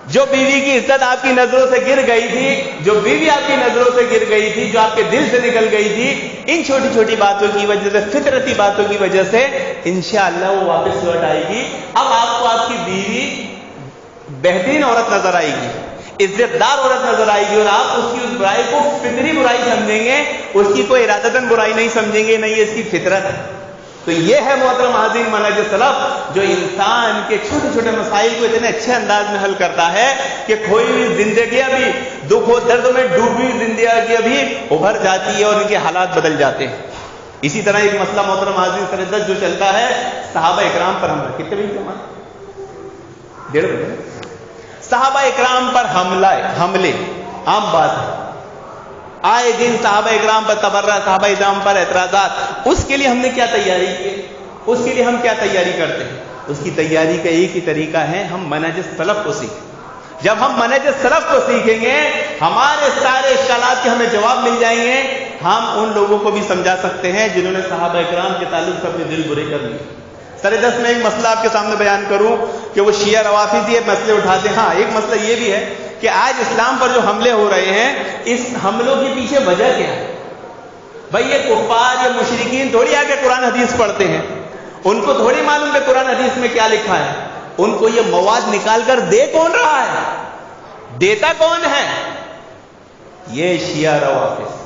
جو بیوی کی عزت آپ کی نظروں سے گر گئی تھی, جو بیوی آپ کی نظروں سے گر گئی تھی, جو آپ کے دل سے نکل گئی تھی, ان چھوٹی چھوٹی باتوں کی وجہ سے, فطرتی باتوں کی وجہ سے انشاءاللہ وہ واپس لوٹ آئے گی. اب آپ کو آپ کی بیوی بہترین عورت نظر آئے گی, عزت دار عورت نظر آئے گی, اور آپ اس کی اس برائی کو فطری برائی سمجھیں گے, اس کی کوئی ارادتاً برائی نہیں سمجھیں گے, نہیں اس کی فطرت ہے. تو یہ ہے محترم حاضرین منہج سلف, جو انسان کے چھوٹے چھوٹے مسائل کو اتنے اچھے انداز میں حل کرتا ہے کہ کھوئی ہوئی زندگیاں بھی, دکھ و درد میں ڈوبی ہوئی زندگیاں بھی ابھر جاتی ہے اور ان کے حالات بدل جاتے ہیں. اسی طرح ایک مسئلہ محترم حاضرین سردت جو چلتا ہے صحابہ اکرام پر حملہ. کتنے بجے جمع؟ 1:30 بجے. صحابہ اکرام پر حملے عام بات ہے. آئے دن صحابہ اکرام پر تبرہ, صحابہ اکرام پر اعتراضات. اس کے لیے ہم نے کیا تیاری کی؟ اس کے لیے ہم کیا تیاری کرتے ہیں؟ اس کی تیاری کا ایک ہی طریقہ ہے, ہم منہج سلف کو سیکھیں. جب ہم منہج سلف کو سیکھیں گے ہمارے سارے اشکالات کے ہمیں جواب مل جائیں گے. ہم ان لوگوں کو بھی سمجھا سکتے ہیں جنہوں نے صحابہ اکرام کے تعلق سے اپنے دل برے کر لیے. سر دس میں ایک مسئلہ آپ کے سامنے بیان کروں کہ وہ شیعہ روافضی مسئلے اٹھاتے ہیں. ہاں, ایک مسئلہ یہ بھی ہے کہ آج اسلام پر جو حملے ہو رہے ہیں, اس حملوں کے پیچھے وجہ کیا ہے؟ بھائی یہ کفار یا مشرکین تھوڑی آ کے قرآن حدیث پڑھتے ہیں, ان کو تھوڑی معلوم کہ قرآن حدیث میں کیا لکھا ہے. ان کو یہ مواد نکال کر دے کون رہا ہے؟ دیتا کون ہے؟ یہ شیعہ روافض.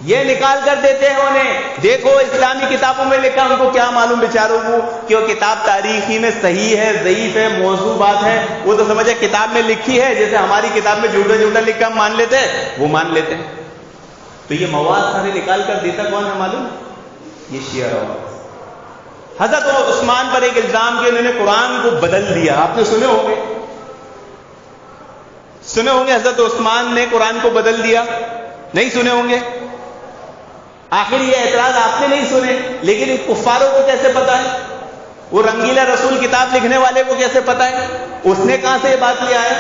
یہ نکال کر دیتے ہیں انہیں. دیکھو اسلامی کتابوں میں لکھا, ان کو کیا معلوم بیچاروں کو کہ وہ کتاب تاریخی میں صحیح ہے, ضعیف ہے, موضوع بات ہے. وہ تو سمجھے کتاب میں لکھی ہے, جیسے ہماری کتاب میں جھوٹا جھوٹا لکھا ہم مان لیتے ہیں, وہ مان لیتے ہیں. تو یہ مواد سارے نکال کر دیتا کون ہے معلوم؟ یہ شیعہ روافض. حضرت عثمان پر ایک الزام کہ انہوں نے قرآن کو بدل دیا. آپ نے سنے ہوں گے حضرت عثمان نے قرآن کو بدل دیا, نہیں سنے ہوں گے. آخر یہ اعتراض آپ نے نہیں سنے, لیکن کفاروں کو کیسے پتا ہے؟ وہ رنگیلا رسول کتاب لکھنے والے کو کیسے پتا ہے؟ اس نے کہاں سے یہ بات لے آیا؟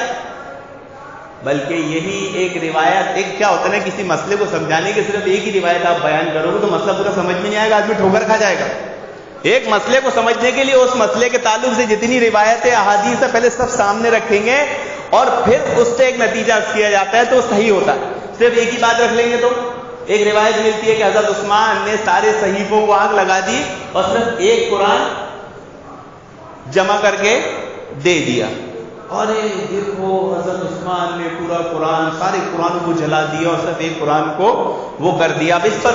بلکہ یہی ایک روایت, ایک کیا ہوتا ہے نا, کسی مسئلے کو سمجھانے کے صرف ایک ہی روایت آپ بیان کرو گے تو مسئلہ پورا سمجھ میں نہیں آئے گا, آدمی ٹھوکر کھا جائے گا. ایک مسئلے کو سمجھنے کے لیے اس مسئلے کے تعلق سے جتنی روایتیں احادیث ہے پہلے سب سامنے رکھیں گے, اور پھر اس سے ایک نتیجہ کیا جاتا ہے تو صحیح ہوتا ہے. صرف ایک ہی بات رکھ لیں گے تو ایک روایت ملتی ہے کہ حضرت عثمان نے سارے صحیفوں کو آگ لگا دی اور صرف ایک قرآن جمع کر کے دے دیا. اور دیکھو حضرت عثمان نے پورا قرآن, سارے قرآن کو جلا دیا اور صرف ایک قرآن کو وہ کر دیا. اب اس پر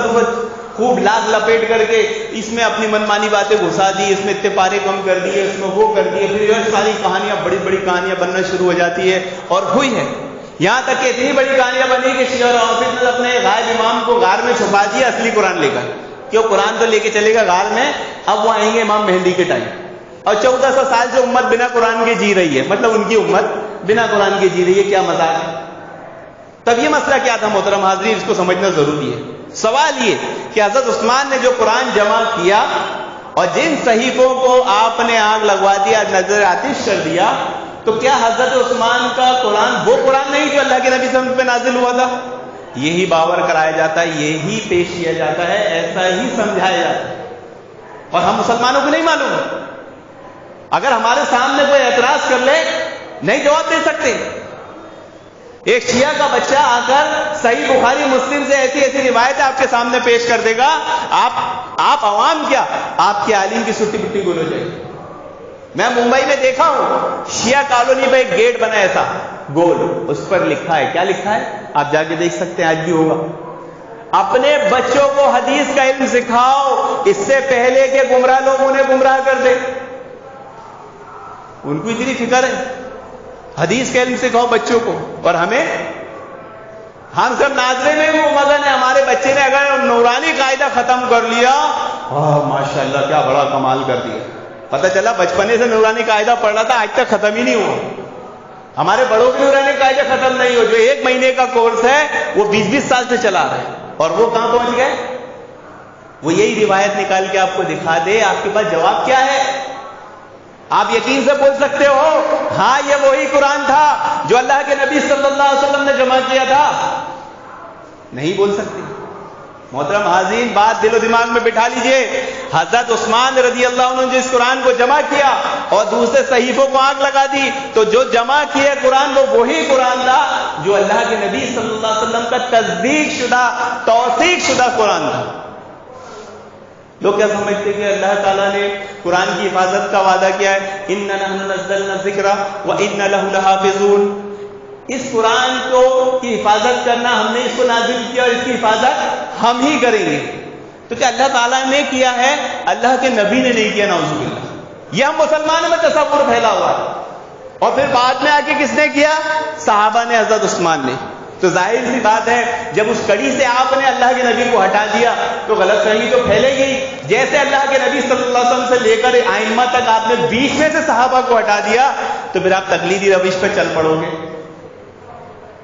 خوب لاگ لپیٹ کر کے اس میں اپنی منمانی باتیں گھسا دی, اس میں اتنے پارے کم کر دیے, اس میں وہ کر دیے, پھر یہ ساری کہانیاں بڑی بڑی کہانیاں بننا شروع ہو جاتی ہے. اور ہوئی ہے یہاں تک کہ اتنی بڑی کہانیاں بنی کہ شیعہ روافض نے اپنے غائب امام کو غار میں چھپا دیا اصلی قرآن لے کر, کہ وہ قرآن تو لے کے چلے گا غار میں, اب وہ آئیں گے امام مہدی کے ٹائم. اور 1400 سال سے امت بنا قرآن کے جی رہی ہے, مطلب ان کی امت بنا قرآن کے جی رہی ہے. کیا مزاق ہے؟ تب یہ مسئلہ کیا تھا محترم حاضرین, اس کو سمجھنا ضروری ہے. سوال یہ کہ حضرت عثمان نے جو قرآن جمع کیا اور جن صحیفوں کو آپ نے آگ لگوا دیا, نظر آتش کر دیا, تو کیا حضرت عثمان کا قرآن وہ قرآن نہیں جو اللہ کے نبی صلی اللہ علیہ وسلم پہ نازل ہوا تھا؟ یہی باور کرایا جاتا ہے, یہی پیش کیا جاتا ہے, ایسا ہی سمجھایا جاتا ہے. اور ہم مسلمانوں کو نہیں معلوم, اگر ہمارے سامنے کوئی اعتراض کر لے نہیں جواب دے سکتے. ایک شیعہ کا بچہ آ کر صحیح بخاری مسلم سے ایسی ایسی روایتیں آپ کے سامنے پیش کر دے گا, آپ عوام کیا, آپ کے عالم کی سٹی پٹی گل ہو جائے گی. میں ممبئی میں دیکھا ہوں شیعہ کالونی پہ ایک گیٹ بنا ایسا گول، اس پر لکھا ہے، کیا لکھا ہے آپ جا کے دیکھ سکتے ہیں، آج بھی ہوگا، اپنے بچوں کو حدیث کا علم سکھاؤ اس سے پہلے کہ گمراہ لوگ انہیں گمراہ کر دیں۔ ان کو اتنی فکر ہے، حدیث کا علم سکھاؤ بچوں کو، اور ہم سب ناظرے میں وہ مگن ہے، ہمارے بچے نے اگر نورانی قاعدہ ختم کر لیا، ماشاء اللہ کیا بڑا کمال کر دیا، پتہ چلا بچپنے سے نورانی قاعدہ پڑھ رہا تھا، آج تک ختم ہی نہیں ہوا۔ ہمارے بڑوں کے نورانی قاعدہ ختم نہیں ہو، جو 1 مہینے کا کورس ہے وہ 20-20 سال سے چلا رہا ہے، اور وہ کہاں پہنچ گئے؟ وہ یہی روایت نکال کے آپ کو دکھا دے، آپ کے پاس جواب کیا ہے؟ آپ یقین سے بول سکتے ہو ہاں یہ وہی قرآن تھا جو اللہ کے نبی صلی اللہ علیہ وسلم نے جمع کیا تھا؟ نہیں بول سکتے۔ محترم حاضرین، بات دل و دماغ میں بٹھا لیجئے، حضرت عثمان رضی اللہ عنہ نے جس قرآن کو جمع کیا اور دوسرے صحیفوں کو آگ لگا دی، تو جو جمع کیے قرآن وہ وہی قرآن تھا جو اللہ کے نبی صلی اللہ علیہ وسلم کا تصدیق شدہ، توثیق شدہ قرآن تھا۔ لوگ کیا سمجھتے کہ اللہ تعالیٰ نے قرآن کی حفاظت کا وعدہ کیا ہے، اِنَّا نَحْنُ نَزَّلْنَا الذِّكْرَ وَإِنَّا لَهُ لَحَافِظُونَ، اس قرآن کو کی حفاظت کرنا ہم نے اس کو نازل کیا اور اس کی حفاظت ہم ہی کریں گے۔ تو کیا اللہ تعالیٰ نے کیا ہے؟ اللہ کے نبی نے نہیں کیا، نعوذ باللہ۔ یہ ہم مسلمانوں میں تصور پھیلا ہوا ہے، اور پھر بعد میں آ کے کس نے کیا؟ صحابہ نے، حضرت عثمان نے۔ تو ظاہر سی بات ہے جب اس کڑی سے آپ نے اللہ کے نبی کو ہٹا دیا تو غلط فہمی تو پھیلے گی۔ جیسے اللہ کے نبی صلی اللہ علیہ وسلم سے لے کر ائمہ تک آپ نے بیچ میں سے صحابہ کو ہٹا دیا، تو پھر آپ تقلیدی روش پہ چل پڑو گے۔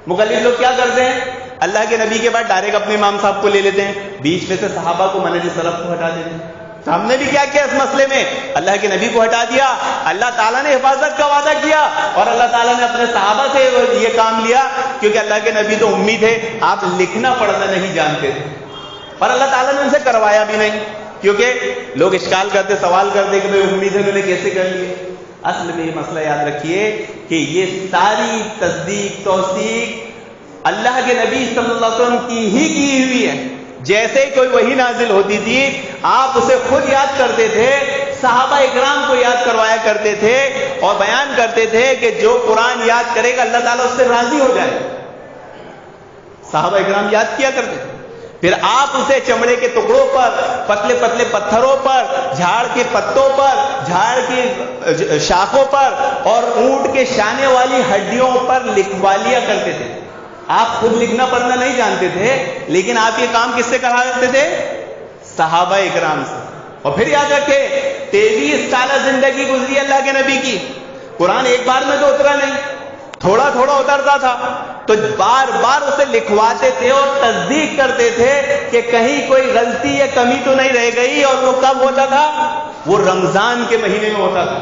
مقلد لوگ کیا کرتے ہیں؟ اللہ کے نبی کے بعد ڈائریکٹ اپنے امام صاحب کو لے لیتے ہیں، بیچ میں سے صحابہ کو، منہج سلف کو ہٹا دیتے ہیں۔ تو ہم نے بھی کیا کیا اس مسئلے میں؟ اللہ کے نبی کو ہٹا دیا، اللہ تعالیٰ نے حفاظت کا وعدہ کیا اور اللہ تعالیٰ نے اپنے صحابہ سے یہ کام لیا، کیونکہ اللہ کے نبی تو امی تھے، آپ لکھنا پڑھنا نہیں جانتے تھے، اور اللہ تعالیٰ نے ان سے کروایا بھی نہیں، کیونکہ لوگ اشکال کرتے، سوال کرتے کہ بھئی امی تھے، انہوں نے کیسے کر لیے؟ اصل میں یہ مسئلہ یاد رکھیے کہ یہ ساری تصدیق، توثیق اللہ کے نبی صلی اللہ علیہ وسلم کی ہی کی ہوئی ہے۔ جیسے کوئی وحی نازل ہوتی تھی آپ اسے خود یاد کرتے تھے، صحابہ اکرام کو یاد کروایا کرتے تھے اور بیان کرتے تھے کہ جو قرآن یاد کرے گا اللہ تعالیٰ اس سے راضی ہو جائے۔ صحابہ اکرام یاد کیا کرتے تھے، پھر آپ اسے چمڑے کے ٹکڑوں پر، پتلے پتلے پتھروں پر، جھاڑ کے پتوں پر، جھاڑ کی شاخوں پر اور اونٹ کے شانے والی ہڈیوں پر لکھوا لیا کرتے تھے۔ آپ خود لکھنا پڑھنا نہیں جانتے تھے، لیکن آپ یہ کام کس سے کرا کرتے تھے؟ صحابہ اکرام سے۔ اور پھر یاد رکھے 23 سالہ زندگی گزری اللہ کے نبی کی، قرآن ایک بار میں تو اترا نہیں، تھوڑا تھوڑا اترتا تھا، تو بار بار اسے لکھواتے تھے اور تصدیق کرتے تھے کہ کہیں کوئی غلطی یا کمی تو نہیں رہ گئی۔ اور وہ کب ہوتا تھا؟ وہ رمضان کے مہینے میں ہوتا تھا۔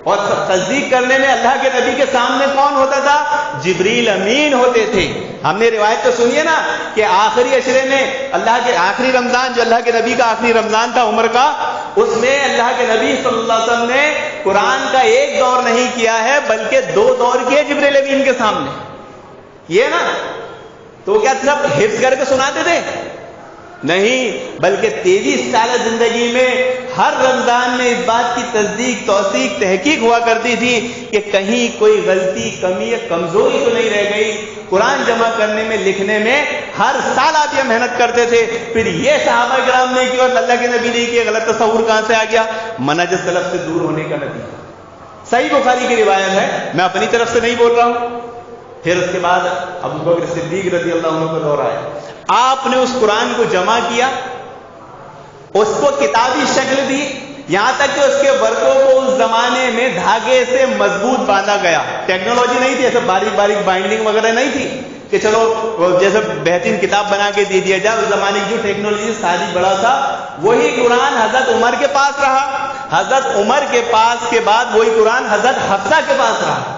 اور تصدیق کرنے میں اللہ کے نبی کے سامنے کون ہوتا تھا؟ جبریل امین ہوتے تھے۔ ہم نے روایت تو سنیے نا کہ آخری عشرے میں اللہ کے آخری رمضان، جو اللہ کے نبی کا آخری رمضان تھا عمر کا، اس میں اللہ کے نبی صلی اللہ علیہ وسلم نے قرآن کا ایک دور نہیں کیا ہے بلکہ 2 دور کیے جبریل امین کے سامنے، یہ نا۔ تو کیا سب حفظ کر کے سناتے تھے؟ نہیں، بلکہ 23 سالہ زندگی میں ہر رمضان میں اس بات کی تصدیق، توثیق، تحقیق ہوا کرتی تھی کہ کہیں کوئی غلطی، کمی یا کمزوری تو نہیں رہ گئی۔ قرآن جمع کرنے میں، لکھنے میں ہر سال آپ یہ محنت کرتے تھے۔ پھر یہ صحابہ کرام نے کی اور اللہ کے نبی نے کی، غلط تصور کہاں سے آ گیا؟ منہج سلف سے دور ہونے کا نتیجہ۔ صحیح بخاری کی روایت ہے، میں اپنی طرف سے نہیں بول رہا ہوں۔ پھر اس کے بعد ابو بکر صدیق رضی اللہ عنہ کا دور آیا، آپ نے اس قرآن کو جمع کیا، اس کو کتابی شکل دی، یہاں تک کہ اس کے ورقوں کو اس زمانے میں دھاگے سے مضبوط باندھا گیا۔ ٹیکنالوجی نہیں تھی، ایسے باریک باریک بائنڈنگ وغیرہ نہیں تھی کہ چلو جیسے بہترین کتاب بنا کے دے دیا جائے۔ اس زمانے کی جو ٹیکنالوجی ساری بڑا تھا، وہی قرآن حضرت عمر کے پاس رہا، حضرت عمر کے پاس کے بعد وہی قرآن حضرت حفصہ کے پاس رہا،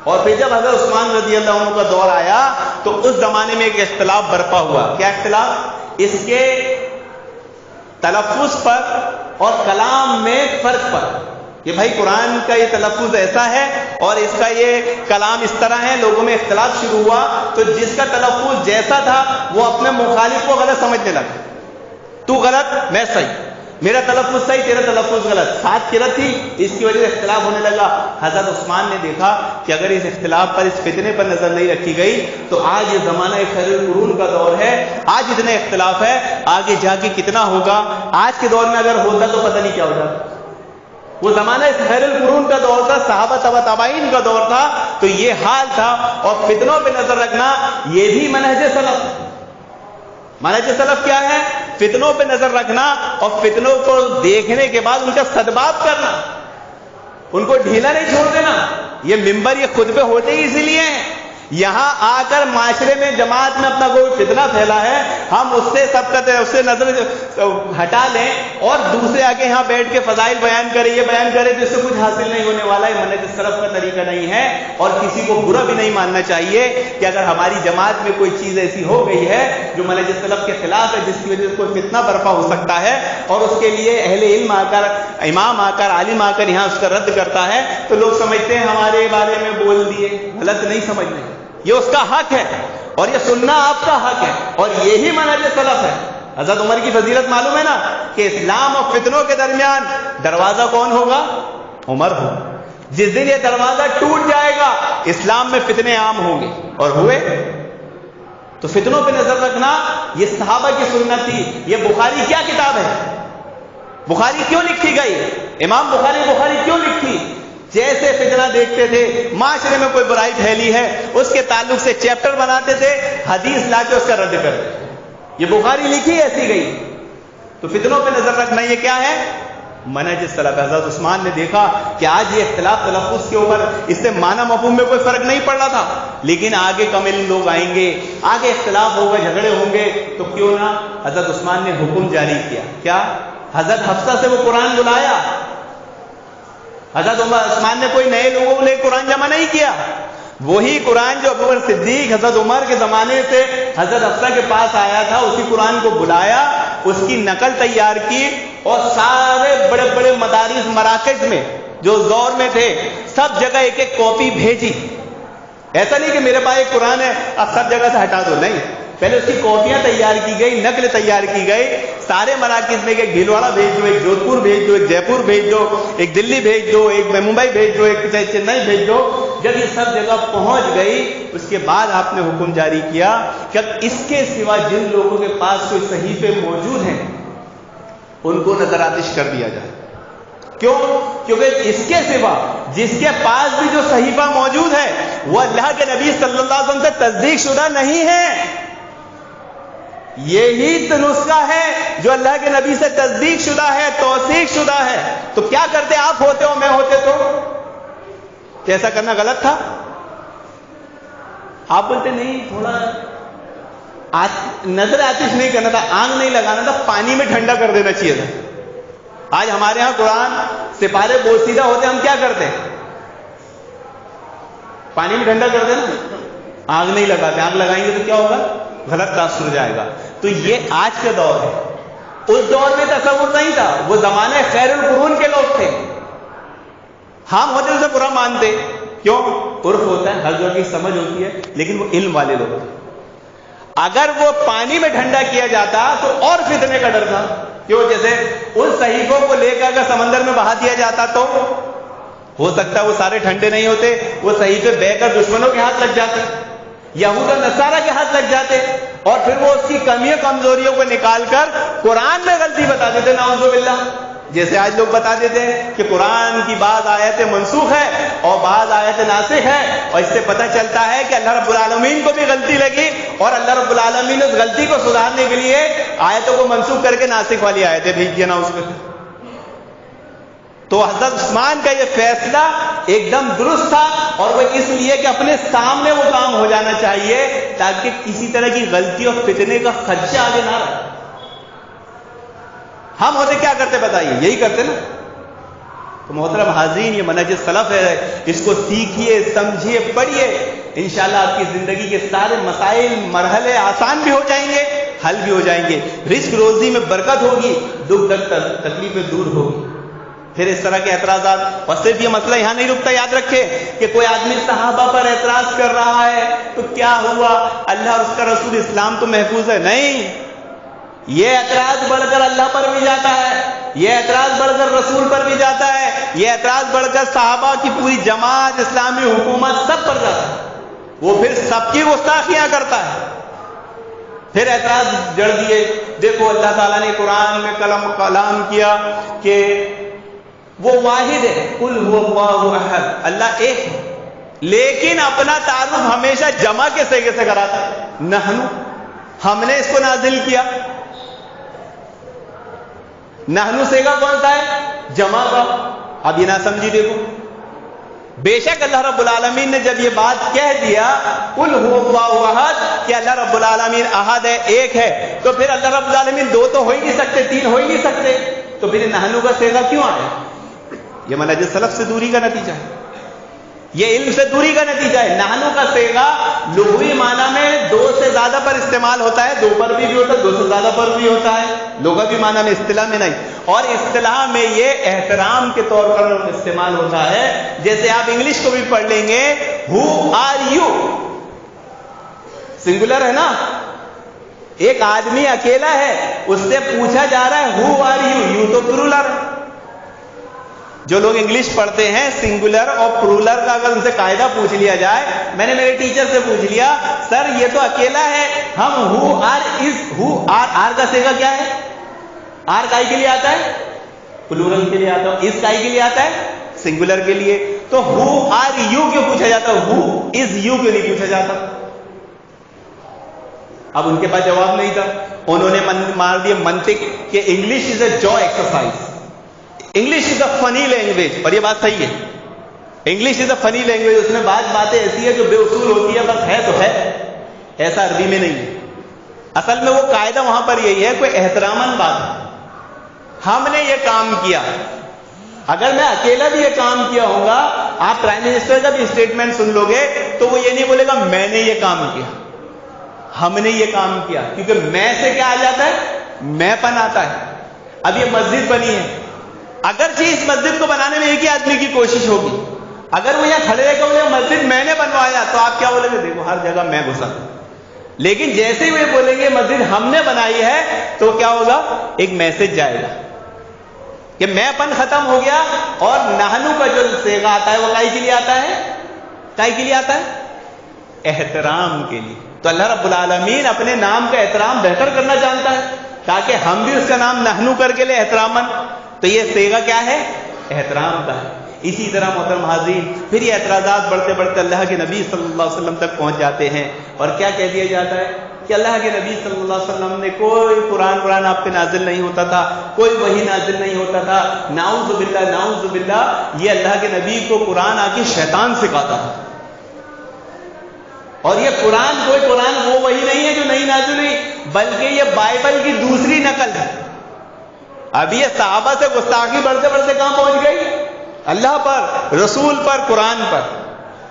اور پھر جب حضرت عثمان رضی اللہ عنہ کا دور آیا تو اس زمانے میں ایک اختلاف برپا ہوا۔ کیا اختلاف؟ اس کے تلفظ پر اور کلام میں فرق پر، کہ بھائی قرآن کا یہ تلفظ ایسا ہے اور اس کا یہ کلام اس طرح ہے۔ لوگوں میں اختلاف شروع ہوا تو جس کا تلفظ جیسا تھا وہ اپنے مخالف کو غلط سمجھنے لگا، تو غلط میں صحیح۔ میرا تلفظ صحیح، تیرا تلفظ غلط، ساتھ قرأت تھی، اس کی وجہ سے اختلاف ہونے لگا۔ حضرت عثمان نے دیکھا کہ اگر اس اختلاف پر، اس فتنے پر نظر نہیں رکھی گئی تو آج یہ زمانہ خیر القرون کا دور ہے، آج اتنے اختلاف ہے، آگے جا کے کتنا ہوگا۔ آج کے دور میں اگر ہوتا تو پتہ نہیں کیا ہوتا۔ وہ زمانہ خیر القرون کا دور تھا، صحابہ تبع تابعین کا دور تھا، تو یہ حال تھا۔ اور فتنوں پہ نظر رکھنا یہ بھی منہج سلف ہے۔ منہج سلف کیا ہے؟ فتنوں پہ نظر رکھنا اور فتنوں کو دیکھنے کے بعد ان کا سدباب کرنا، ان کو ڈھیلا نہیں چھوڑ دینا۔ یہ ممبر، یہ خطبے ہوتے ہی اسی لیے ہیں۔ یہاں آ کر معاشرے میں جماعت میں اپنا کوئی فتنہ پھیلا ہے، ہم اس سے سبقت ہے، اس سے نظر ہٹا لیں اور دوسرے آ کے یہاں بیٹھ کے فضائل بیان کریں، یہ بیان کریں جس سے کچھ حاصل نہیں ہونے والا ہے۔ منہج سلف کا طریقہ نہیں ہے، اور کسی کو برا بھی نہیں ماننا چاہیے کہ اگر ہماری جماعت میں کوئی چیز ایسی ہو گئی ہے جو منہج سلف کے خلاف ہے، جس کی وجہ سے کوئی فتنہ برپا ہو سکتا ہے، اور اس کے لیے اہل علم آ کر، امام آ کر، عالم آ کر یہاں اس کا رد کرتا ہے، تو لوگ سمجھتے ہیں ہمارے بارے میں بول دیے۔ غلط نہیں سمجھنے، یہ اس کا حق ہے اور یہ سننا آپ کا حق ہے، اور یہی منہج سلف ہے۔ حضرت عمر کی فضیلت معلوم ہے نا کہ اسلام اور فتنوں کے درمیان دروازہ کون ہوگا؟ عمر ہو۔ جس دن یہ دروازہ ٹوٹ جائے گا اسلام میں فتنے عام ہوں گے، اور ہوئے۔ تو فتنوں پہ نظر رکھنا یہ صحابہ کی سنت تھی۔ یہ بخاری کیا کتاب ہے؟ بخاری کیوں لکھی گئی؟ امام بخاری کیوں لکھی؟ جیسے فتنہ دیکھتے تھے، معاشرے میں کوئی برائی پھیلی ہے، اس کے تعلق سے چیپٹر بناتے تھے، حدیث لا کے اس کا رد کرتے۔ یہ بخاری لکھی ایسی گئی۔ تو فتنوں پہ نظر رکھنا یہ کیا ہے؟ منہج سلف۔ حضرت عثمان نے دیکھا کہ آج یہ اختلاف تلفظ کے اوپر، اس سے معنی مفہوم میں کوئی فرق نہیں پڑ رہا تھا، لیکن آگے کم علم لوگ آئیں گے، آگے اختلاف ہوگا، جھگڑے ہوں گے، تو کیوں نہ حضرت عثمان نے حکم جاری کیا۔ کیا؟ حضرت حفصہ سے وہ قرآن بلایا۔ حضرت عثمان نے کوئی نئے لوگوں نے قرآن جمع نہیں کیا، وہی قرآن جو ابوبکر صدیق، حضرت عمر کے زمانے سے حضرت حفصہ کے پاس آیا تھا، اسی قرآن کو بلایا، اس کی نقل تیار کی، اور سارے بڑے بڑے مدارس، مراکز میں جو دور میں تھے، سب جگہ ایک ایک کاپی بھیجی۔ ایسا نہیں کہ میرے پاس ایک قرآن ہے اب سب جگہ سے ہٹا دو، نہیں، پہلے اس کی کاپیاں تیار کی گئی، نقل تیار کی گئی، سارے مراکز میں ایک بھیلواڑہ بھیج دو، ایک جودھ پور بھیج دو، ایک جے پور بھیج دو، ایک دلی بھیج دو، ایک ممبئی بھیج دو، ایک چنئی بھیج دو۔ جب یہ سب جگہ پہنچ گئی، اس کے بعد آپ نے حکم جاری کیا کہ اب اس کے سوا جن لوگوں کے پاس کوئی صحیفے موجود ہیں ان کو نظر آتش کر دیا جائے۔ کیوں؟ کیونکہ اس کے سوا جس کے پاس بھی جو صحیفہ موجود ہے وہ اللہ کے نبی صلی اللہ علیہ وسلم سے تصدیق شدہ نہیں ہے۔ یہی تو نسخہ ہے جو اللہ کے نبی سے تصدیق شدہ ہے، توثیق شدہ ہے۔ تو کیا کرتے؟ آپ ہوتے ہو، میں ہوتے تو کیسا کرنا غلط تھا؟ آپ بولتے نہیں، تھوڑا نظر آتش نہیں کرنا تھا، آگ نہیں لگانا تھا، پانی میں ٹھنڈا کر دینا چاہیے تھا۔ آج ہمارے ہاں قرآن سپارے بوسیدہ ہوتے، ہم کیا کرتے ہیں؟ پانی میں ٹھنڈا کر دینا، آگ نہیں لگاتے۔ آگ لگائیں گے تو کیا ہوگا؟ غلط تاثر ہو جائے گا۔ تو یہ آج کا دور ہے، اس دور میں تصور نہیں تھا، وہ زمانے خیر القرون کے لوگ تھے۔ ہم ہوتے اسے برا مانتے، کیوں؟ عرف ہوتا ہے، ہر جگہ کی سمجھ ہوتی ہے، لیکن وہ علم والے لوگ تھے۔ اگر وہ پانی میں ٹھنڈا کیا جاتا تو اور فتنے کا ڈر تھا۔ کیوں؟ جیسے ان صحیفوں کو لے کر سمندر میں بہا دیا جاتا تو ہو سکتا ہے وہ سارے ٹھنڈے نہیں ہوتے، وہ صحیفے بہ کر دشمنوں کے ہاتھ لگ جاتے، یہود و نصارہ کے ہاتھ لگ جاتے، اور پھر وہ اس کی کمیوں کمزوریوں کو نکال کر قرآن میں غلطی بتا دیتے، نعوذ باللہ۔ جیسے آج لوگ بتا دیتے ہیں کہ قرآن کی بعض آیتیں منسوخ ہے اور بعض آیتیں ناسخ ہے، اور اس سے پتہ چلتا ہے کہ اللہ رب العالمین کو بھی غلطی لگی، اور اللہ رب العالمین نے اس غلطی کو سدھارنے کے لیے آیتوں کو منسوخ کر کے ناسخ والی آیتیں بھیج دیا نا اس میں۔ تو حضرت عثمان کا یہ فیصلہ ایک دم درست تھا، اور وہ اس لیے کہ اپنے سامنے وہ کام ہو جانا چاہیے تاکہ کسی طرح کی غلطی اور فتنے کا خدشہ آگے نہ رہے۔ ہم ہوتے کیا کرتے بتائیے؟ یہی کرتے نا۔ تو محترم حاضرین، یہ منہج سلف ہے، اس کو سیکھیے، سمجھیے، پڑھیے، انشاءاللہ آپ کی زندگی کے سارے مسائل، مرحلے آسان بھی ہو جائیں گے، حل بھی ہو جائیں گے، رزق روزی میں برکت ہوگی، دکھ درد تکلیفیں دور ہوگی۔ پھر اس طرح کے اعتراضات، اور صرف یہ مسئلہ یہاں نہیں رکتا، یاد رکھے کہ کوئی آدمی صحابہ پر اعتراض کر رہا ہے تو کیا ہوا، اللہ اور اس کا رسول، اسلام تو محفوظ ہے، نہیں، یہ اعتراض بڑھ کر اللہ پر بھی جاتا ہے، یہ اعتراض بڑھ کر رسول پر بھی جاتا ہے، یہ اعتراض بڑھ کر صحابہ کی پوری جماعت، اسلامی حکومت سب پر جاتا ہے، وہ پھر سب کی گستاخیاں کرتا ہے۔ پھر اعتراض جڑ دیے، دیکھو اللہ تعالیٰ نے قرآن میں کلام کیا کہ وہ واحد ہے، قل هو اللہ احد، اللہ ایک ہے، لیکن اپنا تعارف ہمیشہ جمع کے صیغے سے کراتا ہے، نحنو، ہم نے اس کو نازل کیا۔ نحنو صیغہ کون سا ہے؟ جمع کا۔ اب یہ نہ سمجھی، دیکھو بے شک اللہ رب العالمین نے جب یہ بات کہہ دیا قل هو اللہ احد کہ اللہ رب العالمین احد ہے، ایک ہے، تو پھر اللہ رب العالمین دو تو ہو ہی نہیں سکتے، تین ہو ہی نہیں سکتے، تو پھر نحنو کا صیغہ کیوں آیا؟ یہ منہج سلف سے دوری کا نتیجہ ہے، یہ علم سے دوری کا نتیجہ ہے۔ نحنو کا صیغہ لغوی معنی میں دو سے زیادہ پر استعمال ہوتا ہے، دو پر بھی ہوتا ہے، دو سے زیادہ پر بھی ہوتا ہے، لغوی معنی میں، اصطلاح میں نہیں۔ اور اصطلاح میں یہ احترام کے طور پر استعمال ہوتا ہے، جیسے آپ انگلش کو بھی پڑھ لیں گے ہو آر یو، سنگولر ہے نا، ایک آدمی اکیلا ہے، اس سے پوچھا جا رہا ہے ہو آر یو، یو تو پلورل۔ جو لوگ انگلش پڑھتے ہیں سنگولر اور پلورل کا اگر ان سے قاعدہ پوچھ لیا جائے، میں نے میرے ٹیچر سے پوچھ لیا، سر یہ تو اکیلا ہے، ہم ہو آر کا صیغہ کیا ہے؟ آر کائی کے لیے آتا ہے؟ پلورل کے لیے آتا ہے۔ اس کائی کے لیے آتا ہے؟ سنگولر کے لیے۔ تو ہو آر یو کیوں پوچھا جاتا ہے؟ ہو از یو کیوں نہیں پوچھا جاتا؟ اب ان کے پاس جواب نہیں تھا، انہوں نے مار دیا منطق کہ انگلش از اے جو ایکسرسائز، انگلش از اے فنی لینگویج۔ اور یہ بات صحیح ہے، انگلش از اے فنی لینگویج، اس میں باتیں ایسی ہے جو بے اصول ہوتی ہے، بس ہے تو ہے، ایسا عربی میں نہیں ہے۔ اصل میں وہ قاعدہ وہاں پر یہی ہے، کوئی احتراماً بات ہے، ہم نے یہ کام کیا۔ اگر میں اکیلا بھی یہ کام کیا ہوں گا، آپ پرائم منسٹر کا بھی اسٹیٹمنٹ سن لو گے تو وہ یہ نہیں بولے گا میں نے یہ کام کیا، ہم نے یہ کام کیا، کیونکہ میں سے کیا آ جاتا ہے؟ میں پن آتا ہے۔ اب یہ مسجد بنی ہے، اگرچہ اس مسجد کو بنانے میں ایک ہی آدمی کی کوشش ہوگی، اگر وہ یہاں کھڑے رہ کے بولے مسجد میں نے بنوایا تو آپ کیا بولیں گے؟ دیکھو ہر جگہ میں گھسا۔ لیکن جیسے ہی وہ بولیں گے مسجد ہم نے بنائی ہے تو کیا ہوگا؟ ایک میسج جائے گا کہ میں پن ختم ہو گیا۔ اور نحنو کا جو صیغہ آتا ہے وہ کائی کے لیے آتا ہے؟ کائی کے لیے آتا ہے؟ احترام کے لیے۔ تو اللہ رب العالمین اپنے نام کا احترام بہتر کرنا جانتا ہے تاکہ ہم بھی اس کا نام نحنو کر کے لیں احتراماً۔ تو یہ صیغہ کیا ہے؟ احترام کا ہے۔ اسی طرح محترم حاضرین، پھر یہ اعتراضات بڑھتے بڑھتے اللہ کے نبی صلی اللہ علیہ وسلم تک پہنچ جاتے ہیں، اور کیا کہہ دیا جاتا ہے کہ اللہ کے نبی صلی اللہ علیہ وسلم نے کوئی قرآن آپ پہ نازل نہیں ہوتا تھا، کوئی وحی نازل نہیں ہوتا تھا، نعوذ باللہ یہ اللہ کے نبی کو قرآن آ کے شیطان سکھاتا تھا۔ اور یہ قرآن وہ وحی نہیں ہے جو نئی نازل ہوئی، بلکہ یہ بائبل کی دوسری نقل ہے۔ اب یہ صحابہ سے گستاخی بڑھتے بڑھتے کہاں پہنچ گئی؟ اللہ پر، رسول پر، قرآن پر۔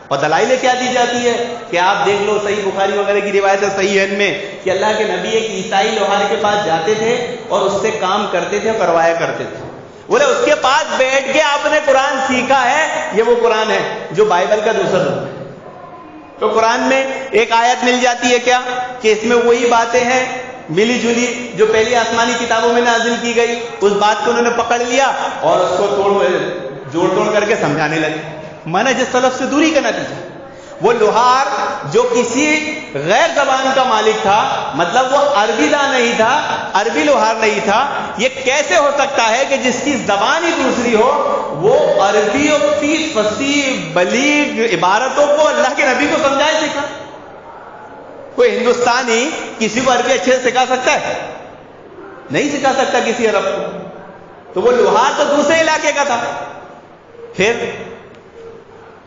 اور دلائل کیا دی جاتی ہے کہ آپ دیکھ لو صحیح بخاری وغیرہ کی روایت ہے، صحیح ہے ان میں کہ اللہ کے نبی ایک عیسائی لوہار کے پاس جاتے تھے اور اس سے کام کرتے تھے، کروایا کرتے تھے۔ بولے اس کے پاس بیٹھ کے آپ نے قرآن سیکھا ہے، یہ وہ قرآن ہے جو بائبل کا دوسرا روپ ہے۔ تو قرآن میں ایک آیت مل جاتی ہے کیا کہ اس میں وہی باتیں ہیں ملی جلی جو پہلی آسمانی کتابوں میں نازل کی گئی، اس بات کو انہوں نے پکڑ لیا اور اس کو جوڑ توڑ کر کے سمجھانے لگے۔ منہج سلف سے دوری کا نتیجہ۔ وہ لوہار جو کسی غیر زبان کا مالک تھا، مطلب وہ عربی داں نہیں تھا، عربی لوہار نہیں تھا، یہ کیسے ہو سکتا ہے کہ جس کی زبان ہی دوسری ہو وہ عربی کی فصیح بلیغ عبارتوں کو اللہ کے نبی کو سمجھائے سکھا؟ کوئی ہندوستانی کسی کو عربی اچھے سے سکھا سکتا ہے؟ نہیں سکھا سکتا کسی عرب کو۔ تو وہ لوہار تو دوسرے علاقے کا تھا۔ پھر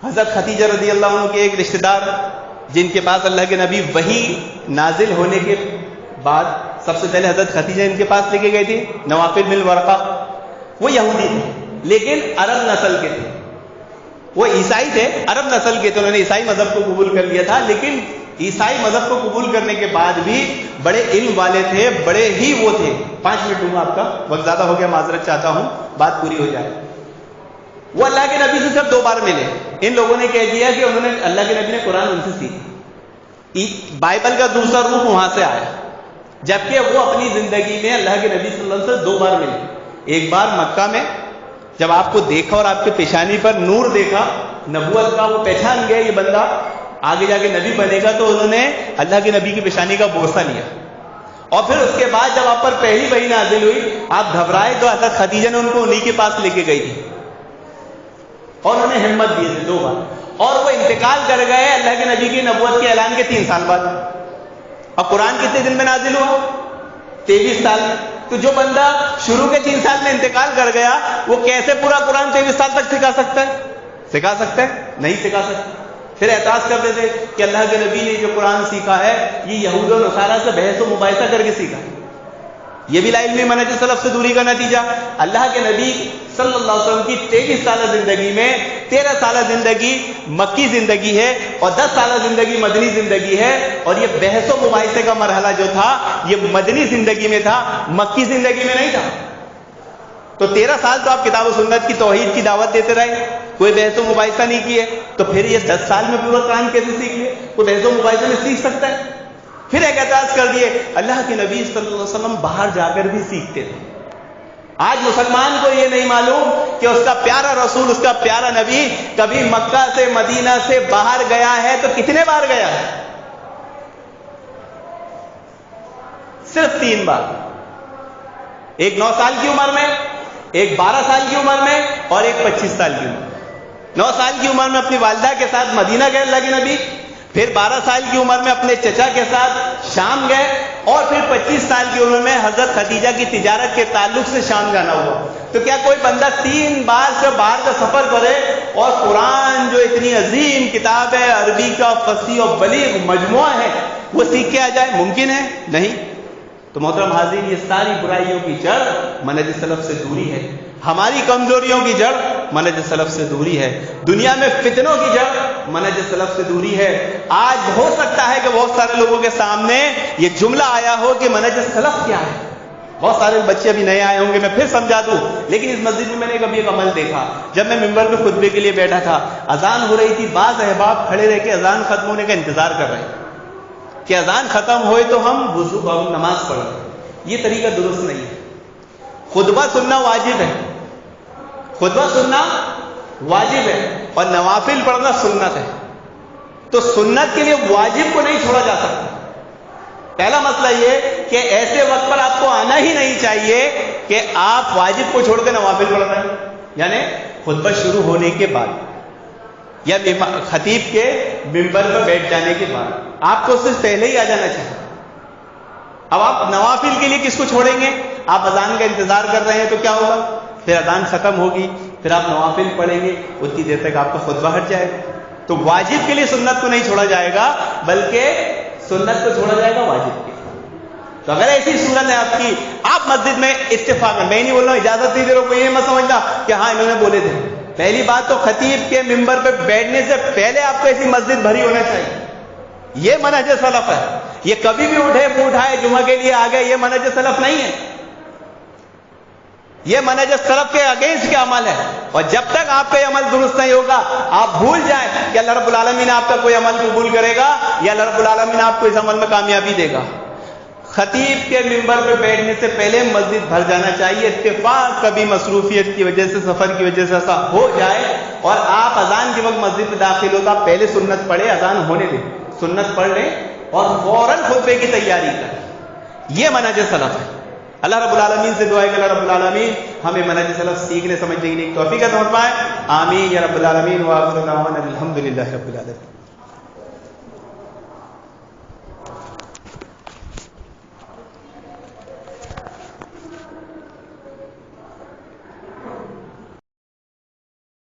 حضرت خدیجہ رضی اللہ عنہ کے ایک رشتہ دار جن کے پاس اللہ کے نبی وحی نازل ہونے کے بعد سب سے پہلے حضرت خدیجہ ان کے پاس لے کے گئے تھے، نوافل بن ورقہ، وہ یہودی تھے لیکن عرب نسل کے تھے، وہ عیسائی تھے، عرب نسل کے تھے، انہوں نے عیسائی مذہب کو قبول کر لیا تھا، لیکن عیسائی مذہب کو قبول کرنے کے بعد بھی بڑے علم والے تھے، بڑے ہی وہ تھے۔ 5 منٹ دوں گا، آپ کا وقت زیادہ ہو گیا، معذرت چاہتا ہوں، بات پوری ہو جائے۔ وہ اللہ کے نبی سے صرف 2 بار ملے۔ ان لوگوں نے کہہ دیا کہ انہوں نے اللہ کے نبی نے قرآن ان سے سیکھی، بائبل کا دوسرا روپ وہاں سے آیا، جبکہ وہ اپنی زندگی میں اللہ کے نبی صلی اللہ علیہ وسلم سے 2 بار ملے۔ ایک بار مکہ میں جب آپ کو دیکھا اور آپ کے پیشانی پر نور دیکھا نبوت کا، وہ پہچان گیا یہ بندہ آگے جا کے نبی بنے گا، تو انہوں نے اللہ کے نبی کی پیشانی کا بوسہ لیا. اور پھر اس کے بعد جب آپ پر پہلی وحی نازل ہوئی آپ گھبرائے تو حضرت خدیجہ نے ان کو انہی کے پاس لے کے گئی تھی اور انہوں نے ہمت دی تھی 2 بار. اور وہ انتقال کر گئے اللہ کے نبی کی نبوت کے اعلان کے 3 سال بعد. اور قرآن کتنے دن میں نازل ہوا؟ 23 سال میں. تو جو بندہ شروع کے 3 سال میں انتقال کر گیا وہ کیسے پورا قرآن 23 سال تک سکھا سکتا ہے؟ سکھا سکتا ہے؟ نہیں سکھا سکتا. پھر اعتراض کرتے تھے کہ اللہ کے نبی نے جو قرآن سیکھا ہے یہ یہود و نصارہ سے بحث و مباحثہ کر کے سیکھا. یہ بھی لا علمی منہج سلف سے دوری کا نتیجہ. اللہ کے نبی صلی اللہ علیہ وسلم کی 23 سالہ زندگی میں 13 سالہ زندگی مکی زندگی ہے اور 10 سالہ زندگی مدنی زندگی ہے. اور یہ بحث و مباحثے کا مرحلہ جو تھا یہ مدنی زندگی میں تھا، مکی زندگی میں نہیں تھا. تو 13 سال تو آپ کتاب و سنت کی توحید کی دعوت دیتے رہے، کوئی بحث و مباحثہ نہیں کیے. تو پھر یہ 10 سال میں پورا قرآن کیسے سیکھ لیے؟ کوئی بحث و مباحثہ میں سیکھ سکتا ہے؟ پھر ایک اعتراض کر دیے اللہ کے نبی صلی اللہ علیہ وسلم باہر جا کر بھی سیکھتے تھے. آج مسلمان کو یہ نہیں معلوم کہ اس کا پیارا رسول، اس کا پیارا نبی کبھی مکہ سے مدینہ سے باہر گیا ہے تو کتنے بار گیا ہے؟ صرف 3 بار. ایک 9 سال کی عمر میں، ایک 12 سال کی عمر میں اور ایک 25 سال کی عمر. 9 سال کی عمر میں اپنی والدہ کے ساتھ مدینہ گئے اللہ کے نبی، پھر 12 سال کی عمر میں اپنے چچا کے ساتھ شام گئے اور پھر 25 سال کی عمر میں حضرت خدیجہ کی تجارت کے تعلق سے شام جانا ہوا. تو کیا کوئی بندہ 3 بار سے باہر کا سفر کرے اور قرآن جو اتنی عظیم کتاب ہے، عربی کا فصیح اور بلیغ مجموعہ ہے، وہ سیکھ کے آ جائے؟ ممکن ہے؟ نہیں. تو محترم حاضرین، یہ ساری برائیوں کی جڑ منہج سلف سے دوری ہے. ہماری کمزوریوں کی جڑ منہج سلف سے دوری ہے. دنیا میں فتنوں کی جڑ منہج سلف سے دوری ہے. آج ہو سکتا ہے کہ بہت سارے لوگوں کے سامنے یہ جملہ آیا ہو کہ منہج سلف کیا ہے. بہت سارے بچے ابھی نئے آئے ہوں گے، میں پھر سمجھا دوں. لیکن اس مسجد میں نے کبھی ایک عمل دیکھا. جب میں ممبر پہ خطبے کے لیے بیٹھا تھا، اذان ہو رہی تھی، بعض احباب کھڑے رہ کے اذان ختم ہونے کا انتظار کر رہے ہیں کہ اذان ختم ہوئے تو ہم وضو اور نماز پڑھیں. یہ طریقہ درست نہیں ہے. خطبہ سننا واجب ہے، خطبہ سننا واجب ہے اور نوافل پڑھنا سنت ہے. تو سنت کے لیے واجب کو نہیں چھوڑا جا سکتا. پہلا مسئلہ یہ کہ ایسے وقت پر آپ کو آنا ہی نہیں چاہیے کہ آپ واجب کو چھوڑ کے نوافل پڑھ رہے ہیں. یعنی خطبہ شروع ہونے کے بعد یا خطیب کے ممبر پر بیٹھ جانے کے بعد آپ کو صرف پہلے ہی آ جانا چاہیے. اب آپ نوافل کے لیے کس کو چھوڑیں گے؟ آپ اذان کا انتظار کر رہے ہیں تو کیا ہوگا؟ پھر اذان ختم ہوگی، پھر آپ نوافل پڑھیں گے، اتنی دیر تک آپ کا خطبہ ہٹ جائے گا. تو واجب کے لیے سنت کو نہیں چھوڑا جائے گا بلکہ سنت کو چھوڑا جائے گا واجب کے. تو اگر ایسی صورت ہے آپ کی، آپ مسجد میں اتفاق ہے، میں نہیں بول رہا ہوں اجازت نہیں دے رہا ہوں، کوئی یہ مت سمجھنا کہ ہاں انہوں نے بولے تھے. پہلی بات تو خطیب کے ممبر پہ بیٹھنے سے پہلے آپ کو ایسی مسجد بھری ہونا چاہیے. یہ منہج سلف ہے. یہ کبھی بھی اٹھے منہ اٹھائے جمعہ کے لیے آ گئے، یہ منہج سلف نہیں ہے. یہ منہج سلف کے اگینسٹ کا عمل ہے. اور جب تک آپ کا یہ عمل درست نہیں ہوگا آپ بھول جائیں کہ اللہ رب العالمین آپ کا کوئی عمل قبول کرے گا یا اللہ رب العالمین آپ کو اس عمل میں کامیابی دے گا. خطیب کے ممبر پہ بیٹھنے سے پہلے مسجد بھر جانا چاہیے. اتفاق کبھی مصروفیت کی وجہ سے، سفر کی وجہ سے ایسا ہو جائے اور آپ اذان کے وقت مسجد میں داخل ہو تو آپ پہلے سنت پڑھے، اذان ہونے دیں، سنت پڑھ لیں اور فوراً خطبے کی تیاری کریں. یہ منہج سلف ہے. اللہ رب العالمین سے دعا ہے کہ اللہ رب العالمین ہمیں منہج سلف سیکھنے سمجھنے کی توفیق عطا فرمائے. آمین یا رب العالمین. وآخر دعوانا الحمدللہ رب العالمین.